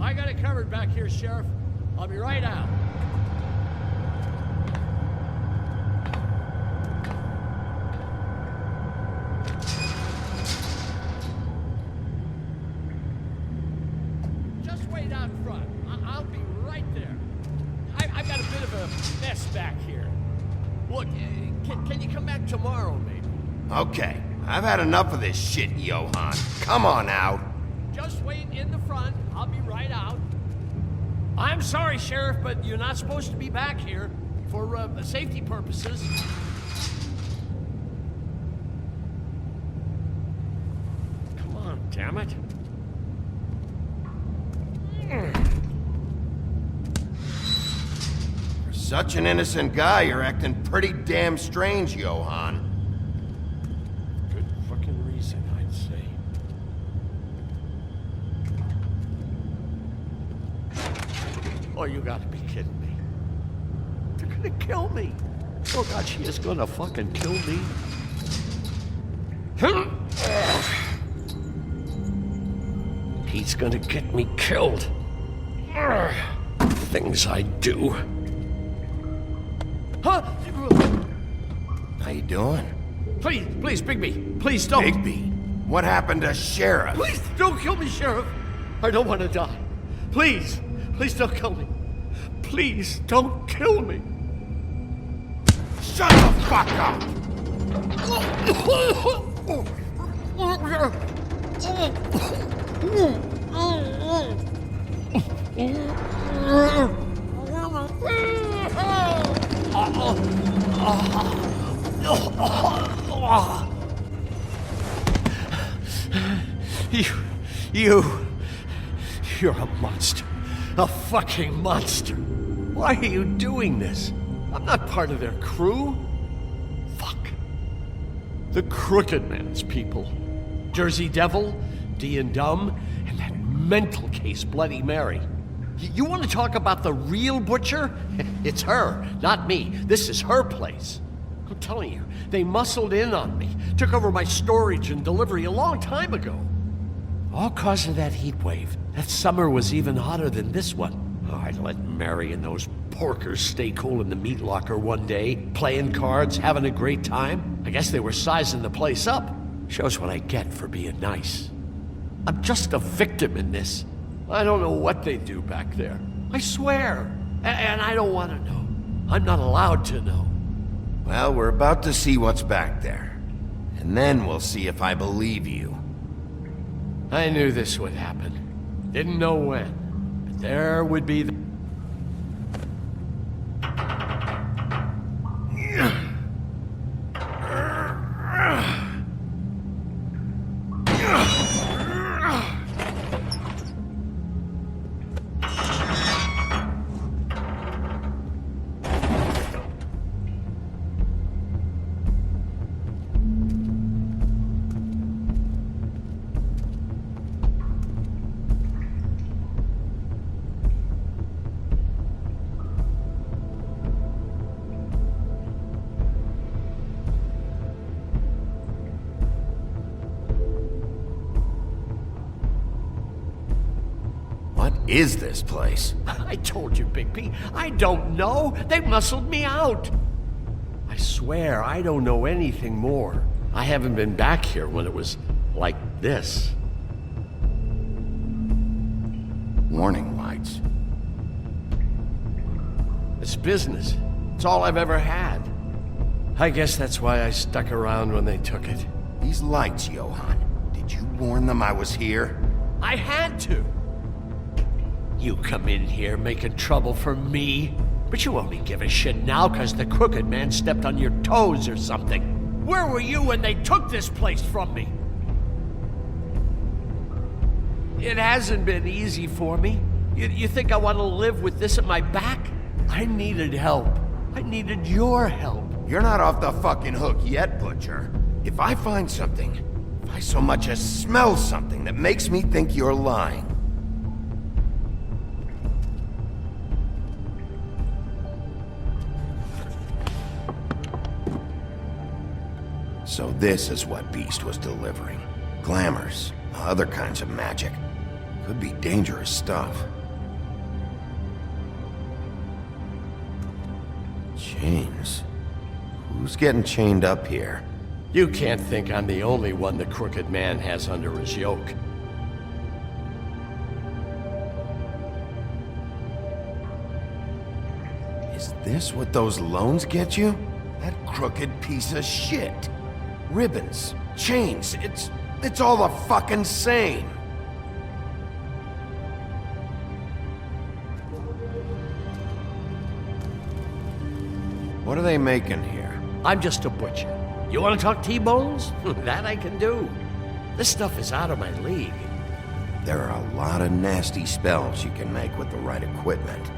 I got it covered back here, Sheriff. I'll be right out. Just wait out front. I'll be right there. I've got a bit of a mess back here. Look, can you come back tomorrow, maybe? Okay, I've had enough of this shit, Johan. Come on out. Just wait in the front. I'll be right out. I'm sorry, Sheriff, but you're not supposed to be back here for safety purposes. Come on, damn it. For such an innocent guy, you're acting pretty damn strange, Johan. Good fucking reason, I'd say. Oh, you gotta be kidding me. They're gonna kill me. Oh God, she is gonna fucking kill me. He's gonna get me killed. Things I do. Huh? How you doing? Please, Bigby. Please don't. Bigby? What happened to Sheriff? Please don't kill me, Sheriff. I don't want to die. Please, Please don't kill me. Please don't kill me. Shut the fuck up! You're a monster. A fucking monster. Why are you doing this? I'm not part of their crew. Fuck. The Crooked Man's people. Jersey Devil, D and Dumb, and that mental case Bloody Mary. You want to talk about the real butcher? It's her, not me. This is her place. I'm telling you, they muscled in on me, took over my storage and delivery a long time ago. All cause of that heat wave. That summer was even hotter than this one. Oh, I'd let Mary and those porkers stay cool in the meat locker one day, playing cards, having a great time. I guess they were sizing the place up. Shows what I get for being nice. I'm just a victim in this. I don't know what they do back there. I swear. And I don't want to know. I'm not allowed to know. Well, we're about to see what's back there. And then we'll see if I believe you. I knew this would happen. Didn't know when. But there would be the... What is this place? I told you, Bigby. I don't know. They muscled me out. I swear I don't know anything more. I haven't been back here when it was like this. Warning lights. It's business. It's all I've ever had. I guess that's why I stuck around when they took it. These lights, Johann. Did you warn them I was here? I had to. You come in here making trouble for me, but you only give a shit now because the Crooked Man stepped on your toes or something. Where were you when they took this place from me? It hasn't been easy for me. You think I want to live with this at my back? I needed help. I needed your help. You're not off the fucking hook yet, Butcher. If I find something, if I so much as smell something that makes me think you're lying, so this is what Beast was delivering. Glamours, other kinds of magic. Could be dangerous stuff. Chains. Who's getting chained up here? You can't think I'm the only one the Crooked Man has under his yoke. Is this what those loans get you? That crooked piece of shit. Ribbons, chains, it's all the fucking same. What are they making here? I'm just a butcher. You want to talk T-bones? That I can do. This stuff is out of my league. There are a lot of nasty spells you can make with the right equipment.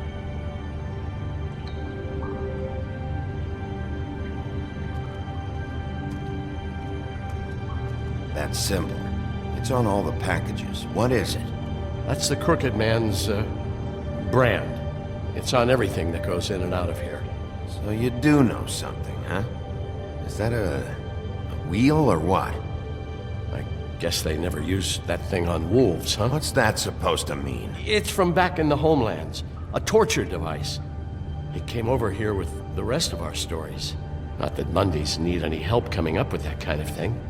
That symbol. It's on all the packages. What is it? That's the Crooked Man's, brand. It's on everything that goes in and out of here. So you do know something, huh? Is that a wheel or what? I guess they never used that thing on wolves, huh? What's that supposed to mean? It's from back in the homelands. A torture device. It came over here with the rest of our stories. Not that Mundies need any help coming up with that kind of thing.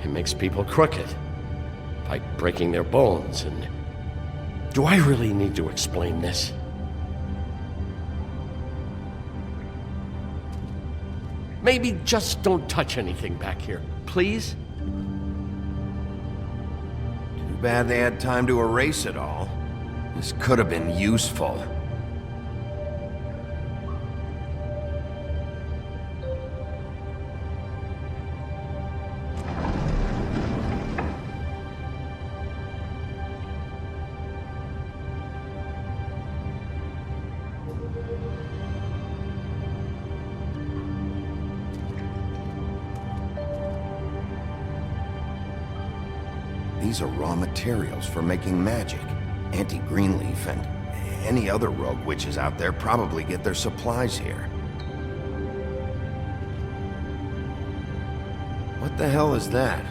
It makes people crooked by breaking their bones and Do I really need to explain this? Maybe just don't touch anything back here, please? Too bad they had time to erase it all. This could have been useful. These are raw materials for making magic. Auntie Greenleaf and any other rogue witches out there probably get their supplies here. What the hell is that?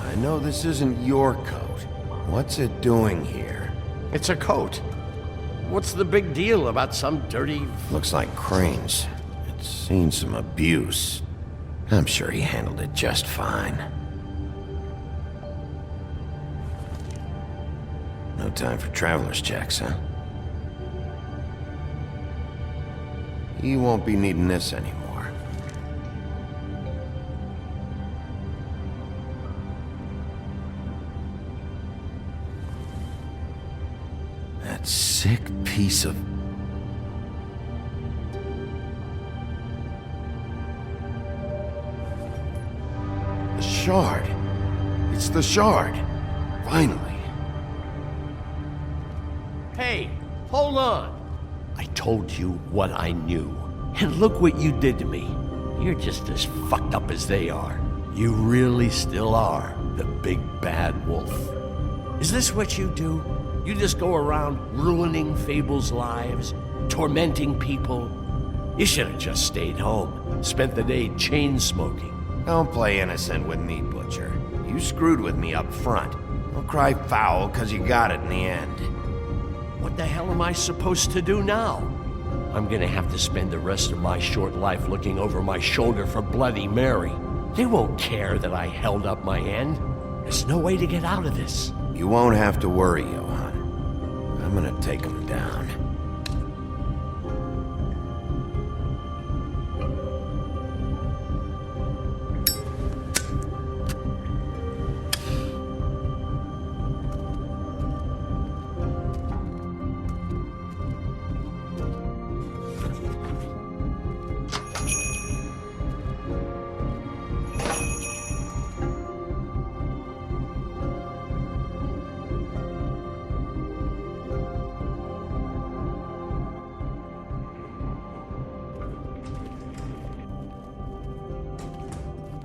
I know this isn't your coat. What's it doing here? It's a coat. What's the big deal about some dirty... Looks like Crane's. It's seen some abuse. I'm sure he handled it just fine. No time for traveler's checks, huh? He won't be needing this anymore. That sick piece of... The shard. It's the shard. Finally. Hey, hold on. I told you what I knew. And look what you did to me. You're just as fucked up as they are. You really still are the big bad wolf. Is this what you do? You just go around ruining Fables' lives, tormenting people? You should have just stayed home, spent the day chain smoking. Don't play innocent with me, Butcher. You screwed with me up front. Don't cry foul, 'cause you got it in the end. What the hell am I supposed to do now? I'm gonna have to spend the rest of my short life looking over my shoulder for Bloody Mary. They won't care that I held up my end. There's no way to get out of this. You won't have to worry, Johan. I'm gonna take him down.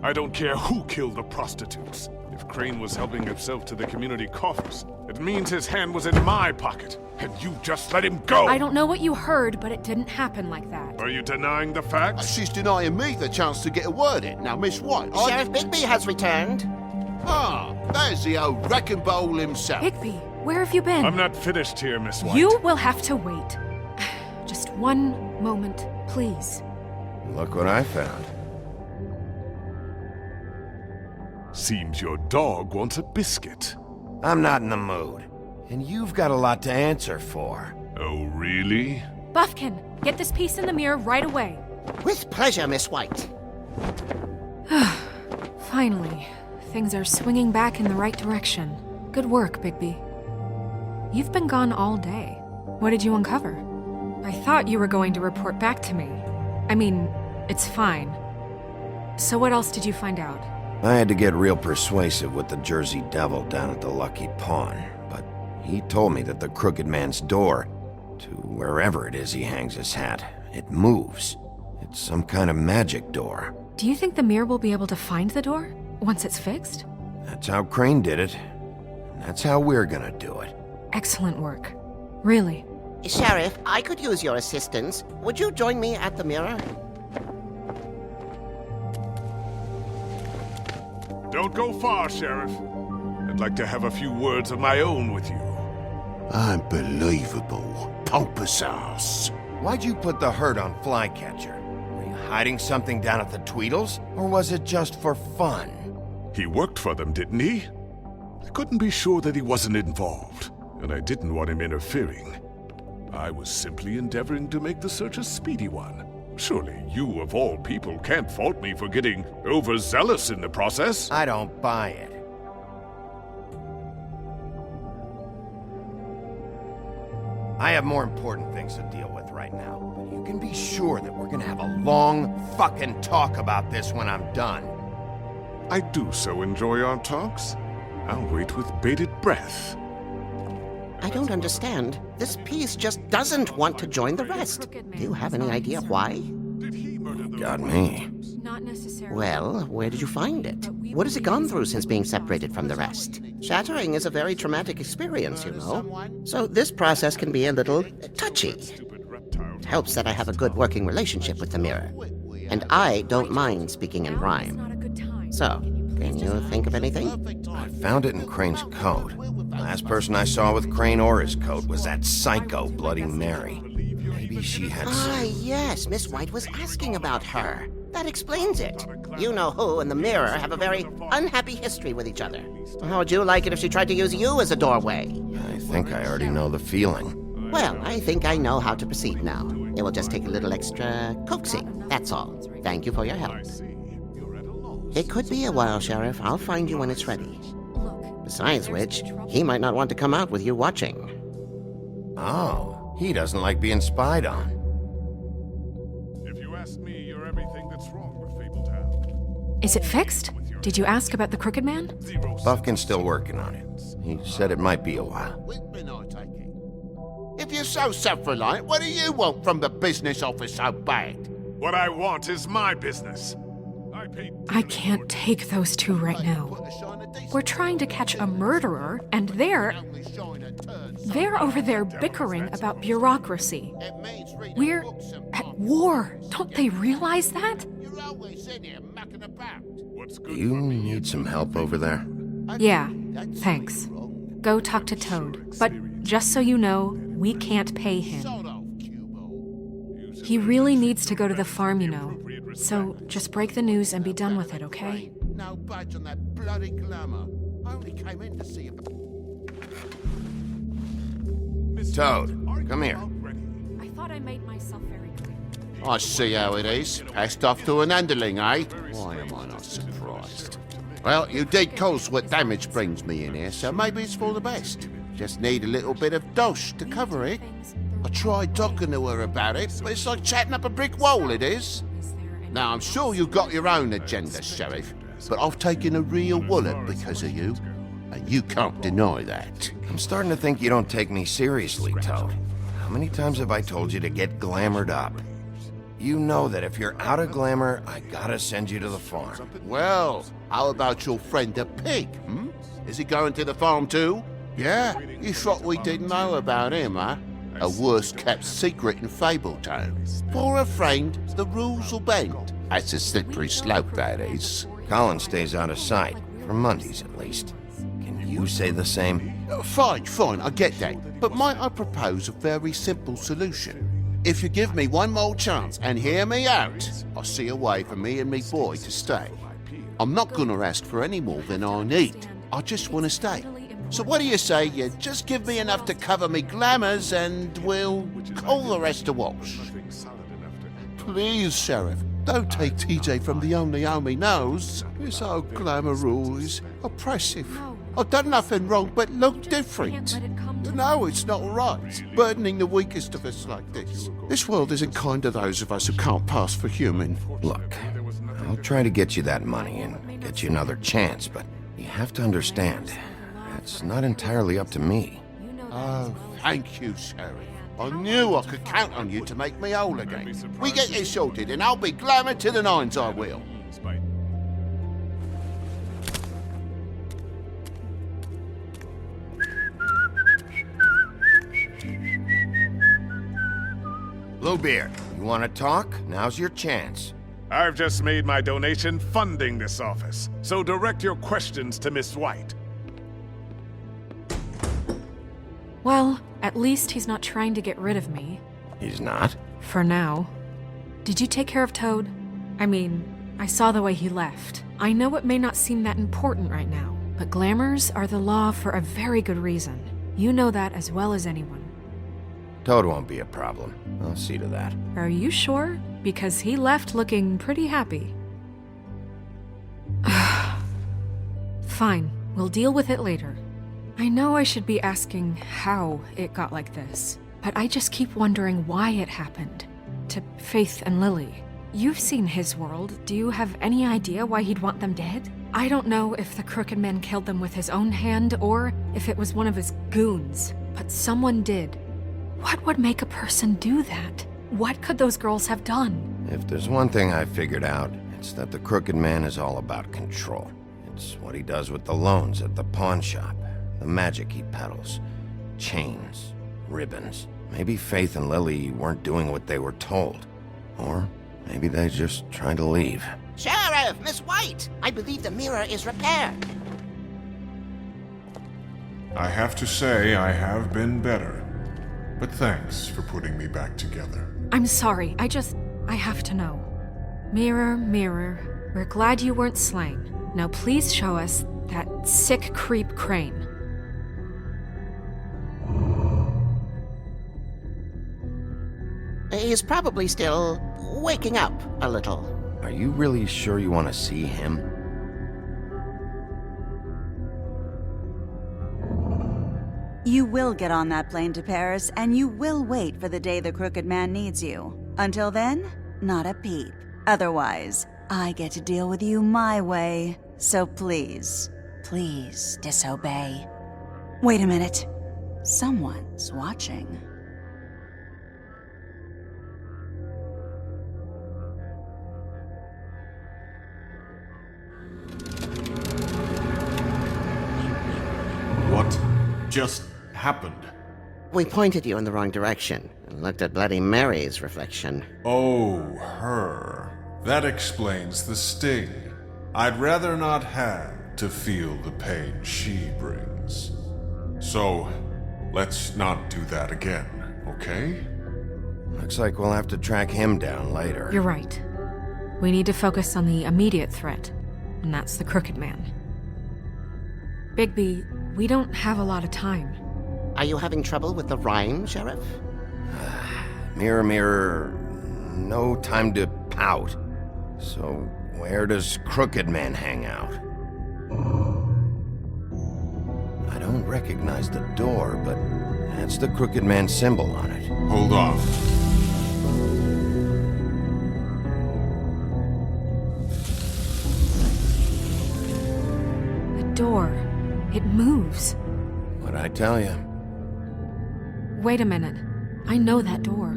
I don't care who killed the prostitutes. If Crane was helping himself to the community coffers, it means his hand was in my pocket, and you just let him go! I don't know what you heard, but it didn't happen like that. Are you denying the facts? She's denying me the chance to get a word in. Now, Miss White... Sheriff Bigby has returned. Ah, there's the old wrecking bowl himself. Bigby, where have you been? I'm not finished here, Miss White. You will have to wait. Just one moment, please. Look what I found. Seems your dog wants a biscuit. I'm not in the mood. And you've got a lot to answer for. Oh, really? Buffkin, get this piece in the mirror right away. With pleasure, Miss White. Finally, things are swinging back in the right direction. Good work, Bigby. You've been gone all day. What did you uncover? I thought you were going to report back to me. I mean, it's fine. So what else did you find out? I had to get real persuasive with the Jersey Devil down at the Lucky Pawn, but he told me that the Crooked Man's door, to wherever it is he hangs his hat, it moves. It's some kind of magic door. Do you think the mirror will be able to find the door once it's fixed? That's how Crane did it. And that's how we're gonna do it. Excellent work. Really. Sheriff, I could use your assistance. Would you join me at the mirror? Don't go far, Sheriff. I'd like to have a few words of my own with you. Unbelievable. compass ass. Why'd you put the hurt on Flycatcher? Were you hiding something down at the Tweedles? Or was it just for fun? He worked for them, didn't he? I couldn't be sure that he wasn't involved, and I didn't want him interfering. I was simply endeavoring to make the search a speedy one. Surely you, of all people, can't fault me for getting overzealous in the process. I don't buy it. I have more important things to deal with right now, but you can be sure that we're gonna have a long fucking talk about this when I'm done. I do so enjoy our talks. I'll wait with bated breath. I don't understand. This piece just doesn't want to join the rest. Do you have any idea why? Got me. Not necessarily. Well, where did you find it? What has it gone through since being separated from the rest? Shattering is a very traumatic experience, you know. So this process can be a little touchy. It helps that I have a good working relationship with the mirror. And I don't mind speaking in rhyme. So, can you think of anything? I found it in Crane's coat. Last person I saw with Crane or his coat was that psycho Bloody Mary. Maybe she had some... Yes, Miss White was asking about her. That explains it. You-know-who and the mirror have a very unhappy history with each other. How would you like it if she tried to use you as a doorway? I think I already know the feeling. Well, I think I know how to proceed now. It will just take a little extra coaxing, that's all. Thank you for your help. It could be a while, Sheriff. I'll find you when it's ready. Besides which, he might not want to come out with you watching. Oh, he doesn't like being spied on. If you ask me, you're everything that's wrong with Fabletown. Is it fixed? Did you ask about the Crooked Man? Buffkin's still working on it. He said it might be a while. If you're so self-reliant, what do you want from the business office so bad? What I want is my business. I can't take those two right now. We're trying to catch a murderer, and they're over there bickering about bureaucracy. We're at war. Don't they realize that? You need some help over there? Yeah, thanks. Go talk to Toad. But just so you know, we can't pay him. He really needs to go to the farm, you know. So just break the news and be done with it, okay? No budge on that bloody glamour. I only came in to see about... Toad, come here. I thought I made myself very clear. I see how it is. Passed off to an underling, eh? Why am I not surprised? Well, you did cause what damage brings me in here, so maybe it's for the best. Just need a little bit of dosh to cover it. I tried talking to her about it, but it's like chatting up a brick wall, it is. Now, I'm sure you've got your own agenda, Sheriff, but I've taken a real wallop because of you, and you can't deny that. I'm starting to think you don't take me seriously, Toad. How many times have I told you to get glamored up? You know that if you're out of glamour, I gotta send you to the farm. Well, how about your friend the pig, hmm? Is he going to the farm too? Yeah? You thought we didn't know about him, huh? A worst-kept secret in Fabletown. For a friend, the rules will bend. That's a slippery slope, that is. Colin stays out of sight, for Mondays at least. Can you say the same? Fine, I get that. But might I propose a very simple solution? If you give me one more chance and hear me out, I'll see a way for me and me boy to stay. I'm not gonna ask for any more than I need. I just want to stay. So what do you say you just give me enough to cover me glamours and we'll call the rest a wash? Please, Sheriff, don't take TJ from the only home he knows. This old glamour rule is oppressive. I've done nothing wrong but look different. No, it's not right, burdening the weakest of us like this. This world isn't kind to those of us who can't pass for human. Look, I'll try to get you that money and get you another chance, but you have to understand, it's not entirely up to me. Oh, thank you, Sheriff. I knew I could count on you to make me whole again. We get this sorted and I'll be glamour to the nines, I will. Bluebeard, you want to talk? Now's your chance. I've just made my donation funding this office, so direct your questions to Miss White. Well, at least he's not trying to get rid of me. He's not? For now. Did you take care of Toad? I mean, I saw the way he left. I know it may not seem that important right now, but glamours are the law for a very good reason. You know that as well as anyone. Toad won't be a problem. I'll see to that. Are you sure? Because he left looking pretty happy. Fine, we'll deal with it later. I know I should be asking how it got like this, but I just keep wondering why it happened. To Faith and Lily. You've seen his world. Do you have any idea why he'd want them dead? I don't know if the Crooked Man killed them with his own hand or if it was one of his goons, but someone did. What would make a person do that? What could those girls have done? If there's one thing I figured out, it's that the Crooked Man is all about control. It's what he does with the loans at the pawn shop, the magic he peddles, chains, ribbons. Maybe Faith and Lily weren't doing what they were told. Or maybe they just tried to leave. Sheriff, Miss White! I believe the mirror is repaired. I have to say I have been better. But thanks for putting me back together. I'm sorry, I have to know. Mirror, mirror, we're glad you weren't slain. Now please show us that sick creep Crane. He's probably still waking up a little. Are you really sure you want to see him? You will get on that plane to Paris, and you will wait for the day the Crooked Man needs you. Until then, not a peep. Otherwise, I get to deal with you my way. So please, please disobey. Wait a minute. Someone's watching. What just happened? We pointed you in the wrong direction and looked at Bloody Mary's reflection. Oh, her. That explains the sting. I'd rather not have to feel the pain she brings. So, let's not do that again, okay? Looks like we'll have to track him down later. You're right. We need to focus on the immediate threat, and that's the Crooked Man. Bigby, we don't have a lot of time. Are you having trouble with the rhyme, Sheriff? Mirror, mirror, no time to pout. So, where does Crooked Man hang out? I don't recognize the door, but that's the Crooked Man symbol on it. Hold on. The door. It moves. What'd I tell you? Wait a minute. I know that door.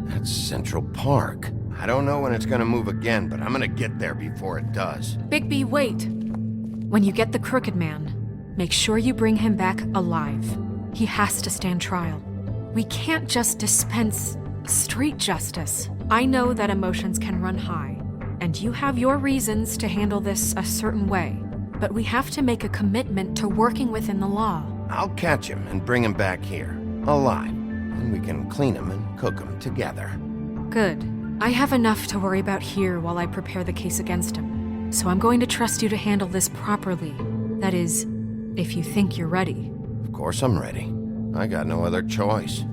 That's Central Park. I don't know when it's gonna move again, but I'm gonna get there before it does. Bigby, wait! When you get the Crooked Man, make sure you bring him back alive. He has to stand trial. We can't just dispense street justice. I know that emotions can run high, and you have your reasons to handle this a certain way, but we have to make a commitment to working within the law. I'll catch him and bring him back here, alive, and we can clean him and cook him together. Good. I have enough to worry about here while I prepare the case against him, so I'm going to trust you to handle this properly. That is, if you think you're ready. Of course I'm ready. I got no other choice.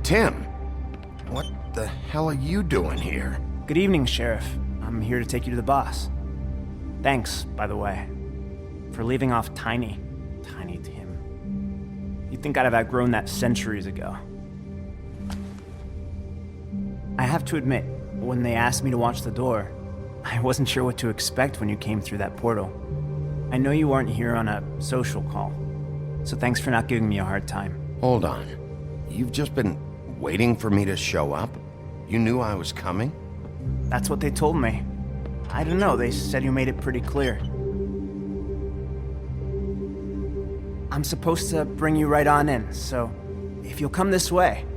Tim, what the hell are you doing here? Good evening, Sheriff. I'm here to take you to the boss. Thanks, by the way, for leaving off Tiny. Tiny Tim. You'd think I'd have outgrown that centuries ago. I have to admit, when they asked me to watch the door, I wasn't sure what to expect when you came through that portal. I know you weren't here on a social call, so thanks for not giving me a hard time. Hold on. You've just been waiting for me to show up? You knew I was coming? That's what they told me. I don't know, they said you made it pretty clear. I'm supposed to bring you right on in, so if you'll come this way.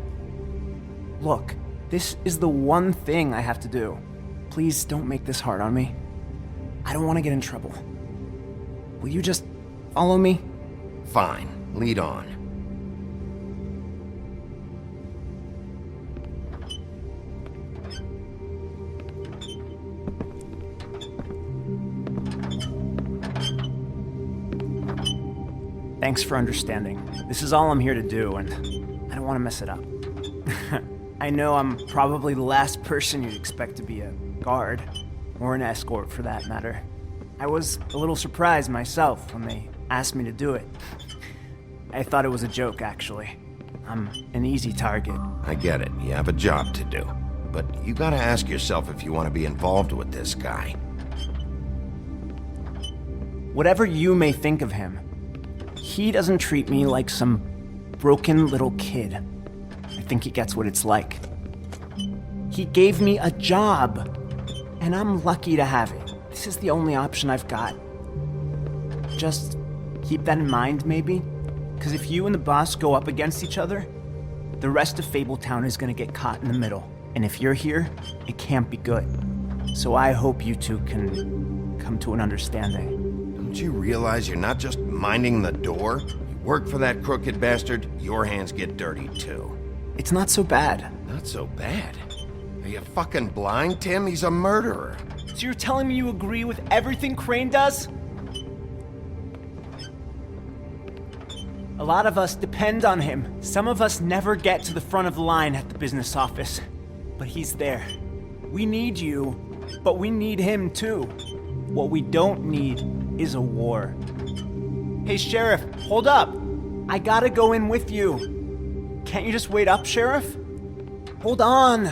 Look, this is the one thing I have to do. Please don't make this hard on me. I don't want to get in trouble. Will you just follow me? Fine, lead on. Thanks for understanding. This is all I'm here to do, and I don't want to mess it up. I know I'm probably the last person you'd expect to be a guard, or an escort for that matter. I was a little surprised myself when they asked me to do it. I thought it was a joke, actually. I'm an easy target. I get it, you have a job to do. But you gotta ask yourself if you want to be involved with this guy. Whatever you may think of him, he doesn't treat me like some broken little kid. I think he gets what it's like. He gave me a job, and I'm lucky to have it. This is the only option I've got. Just keep that in mind, maybe? Because if you and the boss go up against each other, the rest of Fabletown is gonna get caught in the middle. And if you're here, it can't be good. So I hope you two can come to an understanding. Don't you realize you're not just minding the door? You work for that crooked bastard, your hands get dirty too. It's not so bad. Not so bad? Are you fucking blind, Tim? He's a murderer. So you're telling me you agree with everything Crane does? A lot of us depend on him. Some of us never get to the front of the line at the business office. But he's there. We need you, but we need him too. What we don't need is a war. Hey, Sheriff, hold up. I gotta go in with you. Can't you just wait up, Sheriff? Hold on.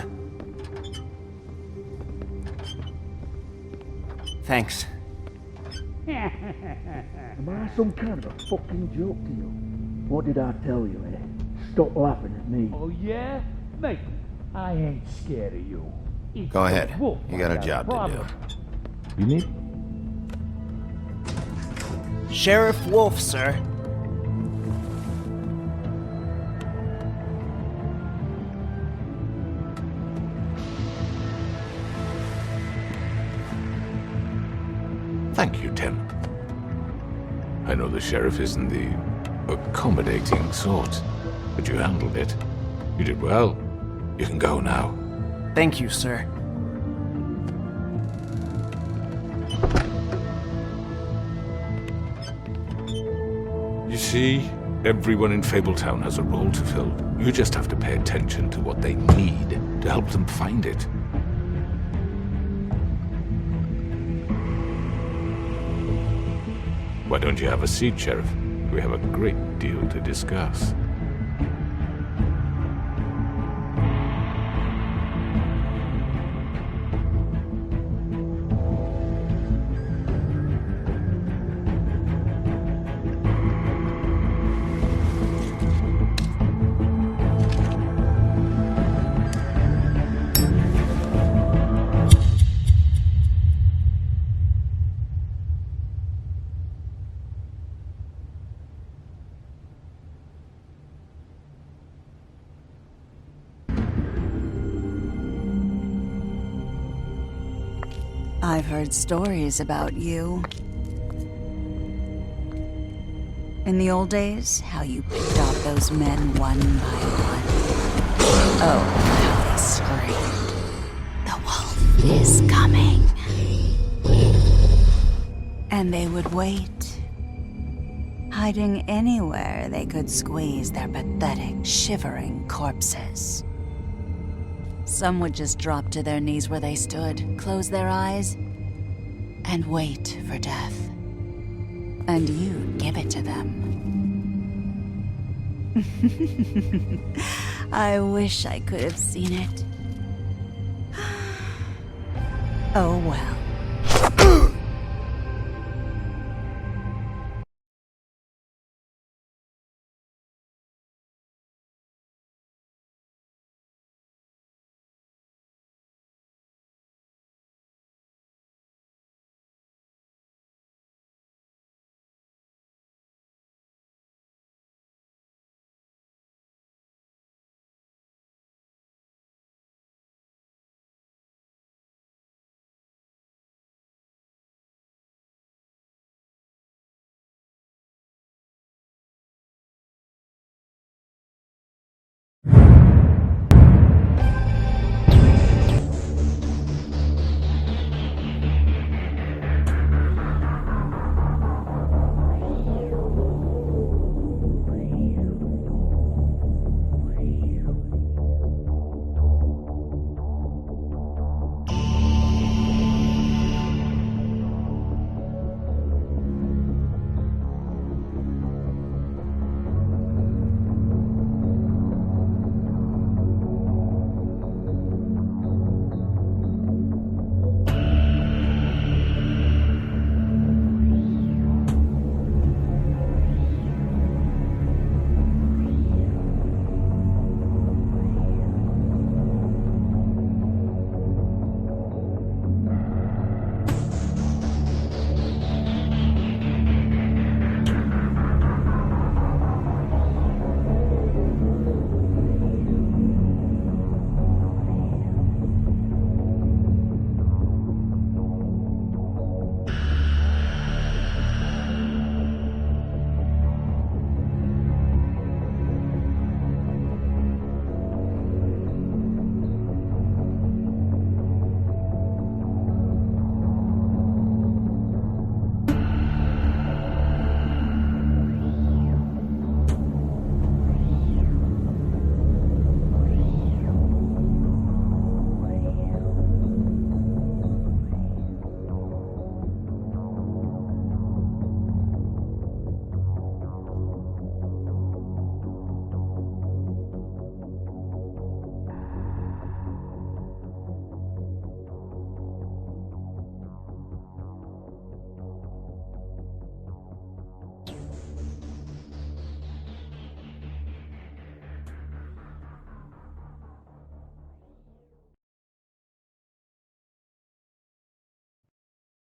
Thanks. Am I some kind of a fucking joke to you? What did I tell you, eh? Stop laughing at me. Oh, yeah? Mate, I ain't scared of you. Go ahead. You got a job to do. You need? Sheriff Wolf, sir. Thank you, Tim. I know the sheriff isn't the accommodating sort, but you handled it. You did well. You can go now. Thank you, sir. You see, everyone in Fabletown has a role to fill. You just have to pay attention to what they need to help them find it. Why don't you have a seat, Sheriff? We have a great deal to discuss. I've heard stories about you. In the old days, how you picked off those men one by one. Oh, how they screamed. The wolf is coming. And they would wait, hiding anywhere they could squeeze their pathetic, shivering corpses. Some would just drop to their knees where they stood, close their eyes, and wait for death. And you'd give it to them. I wish I could have seen it. Oh well.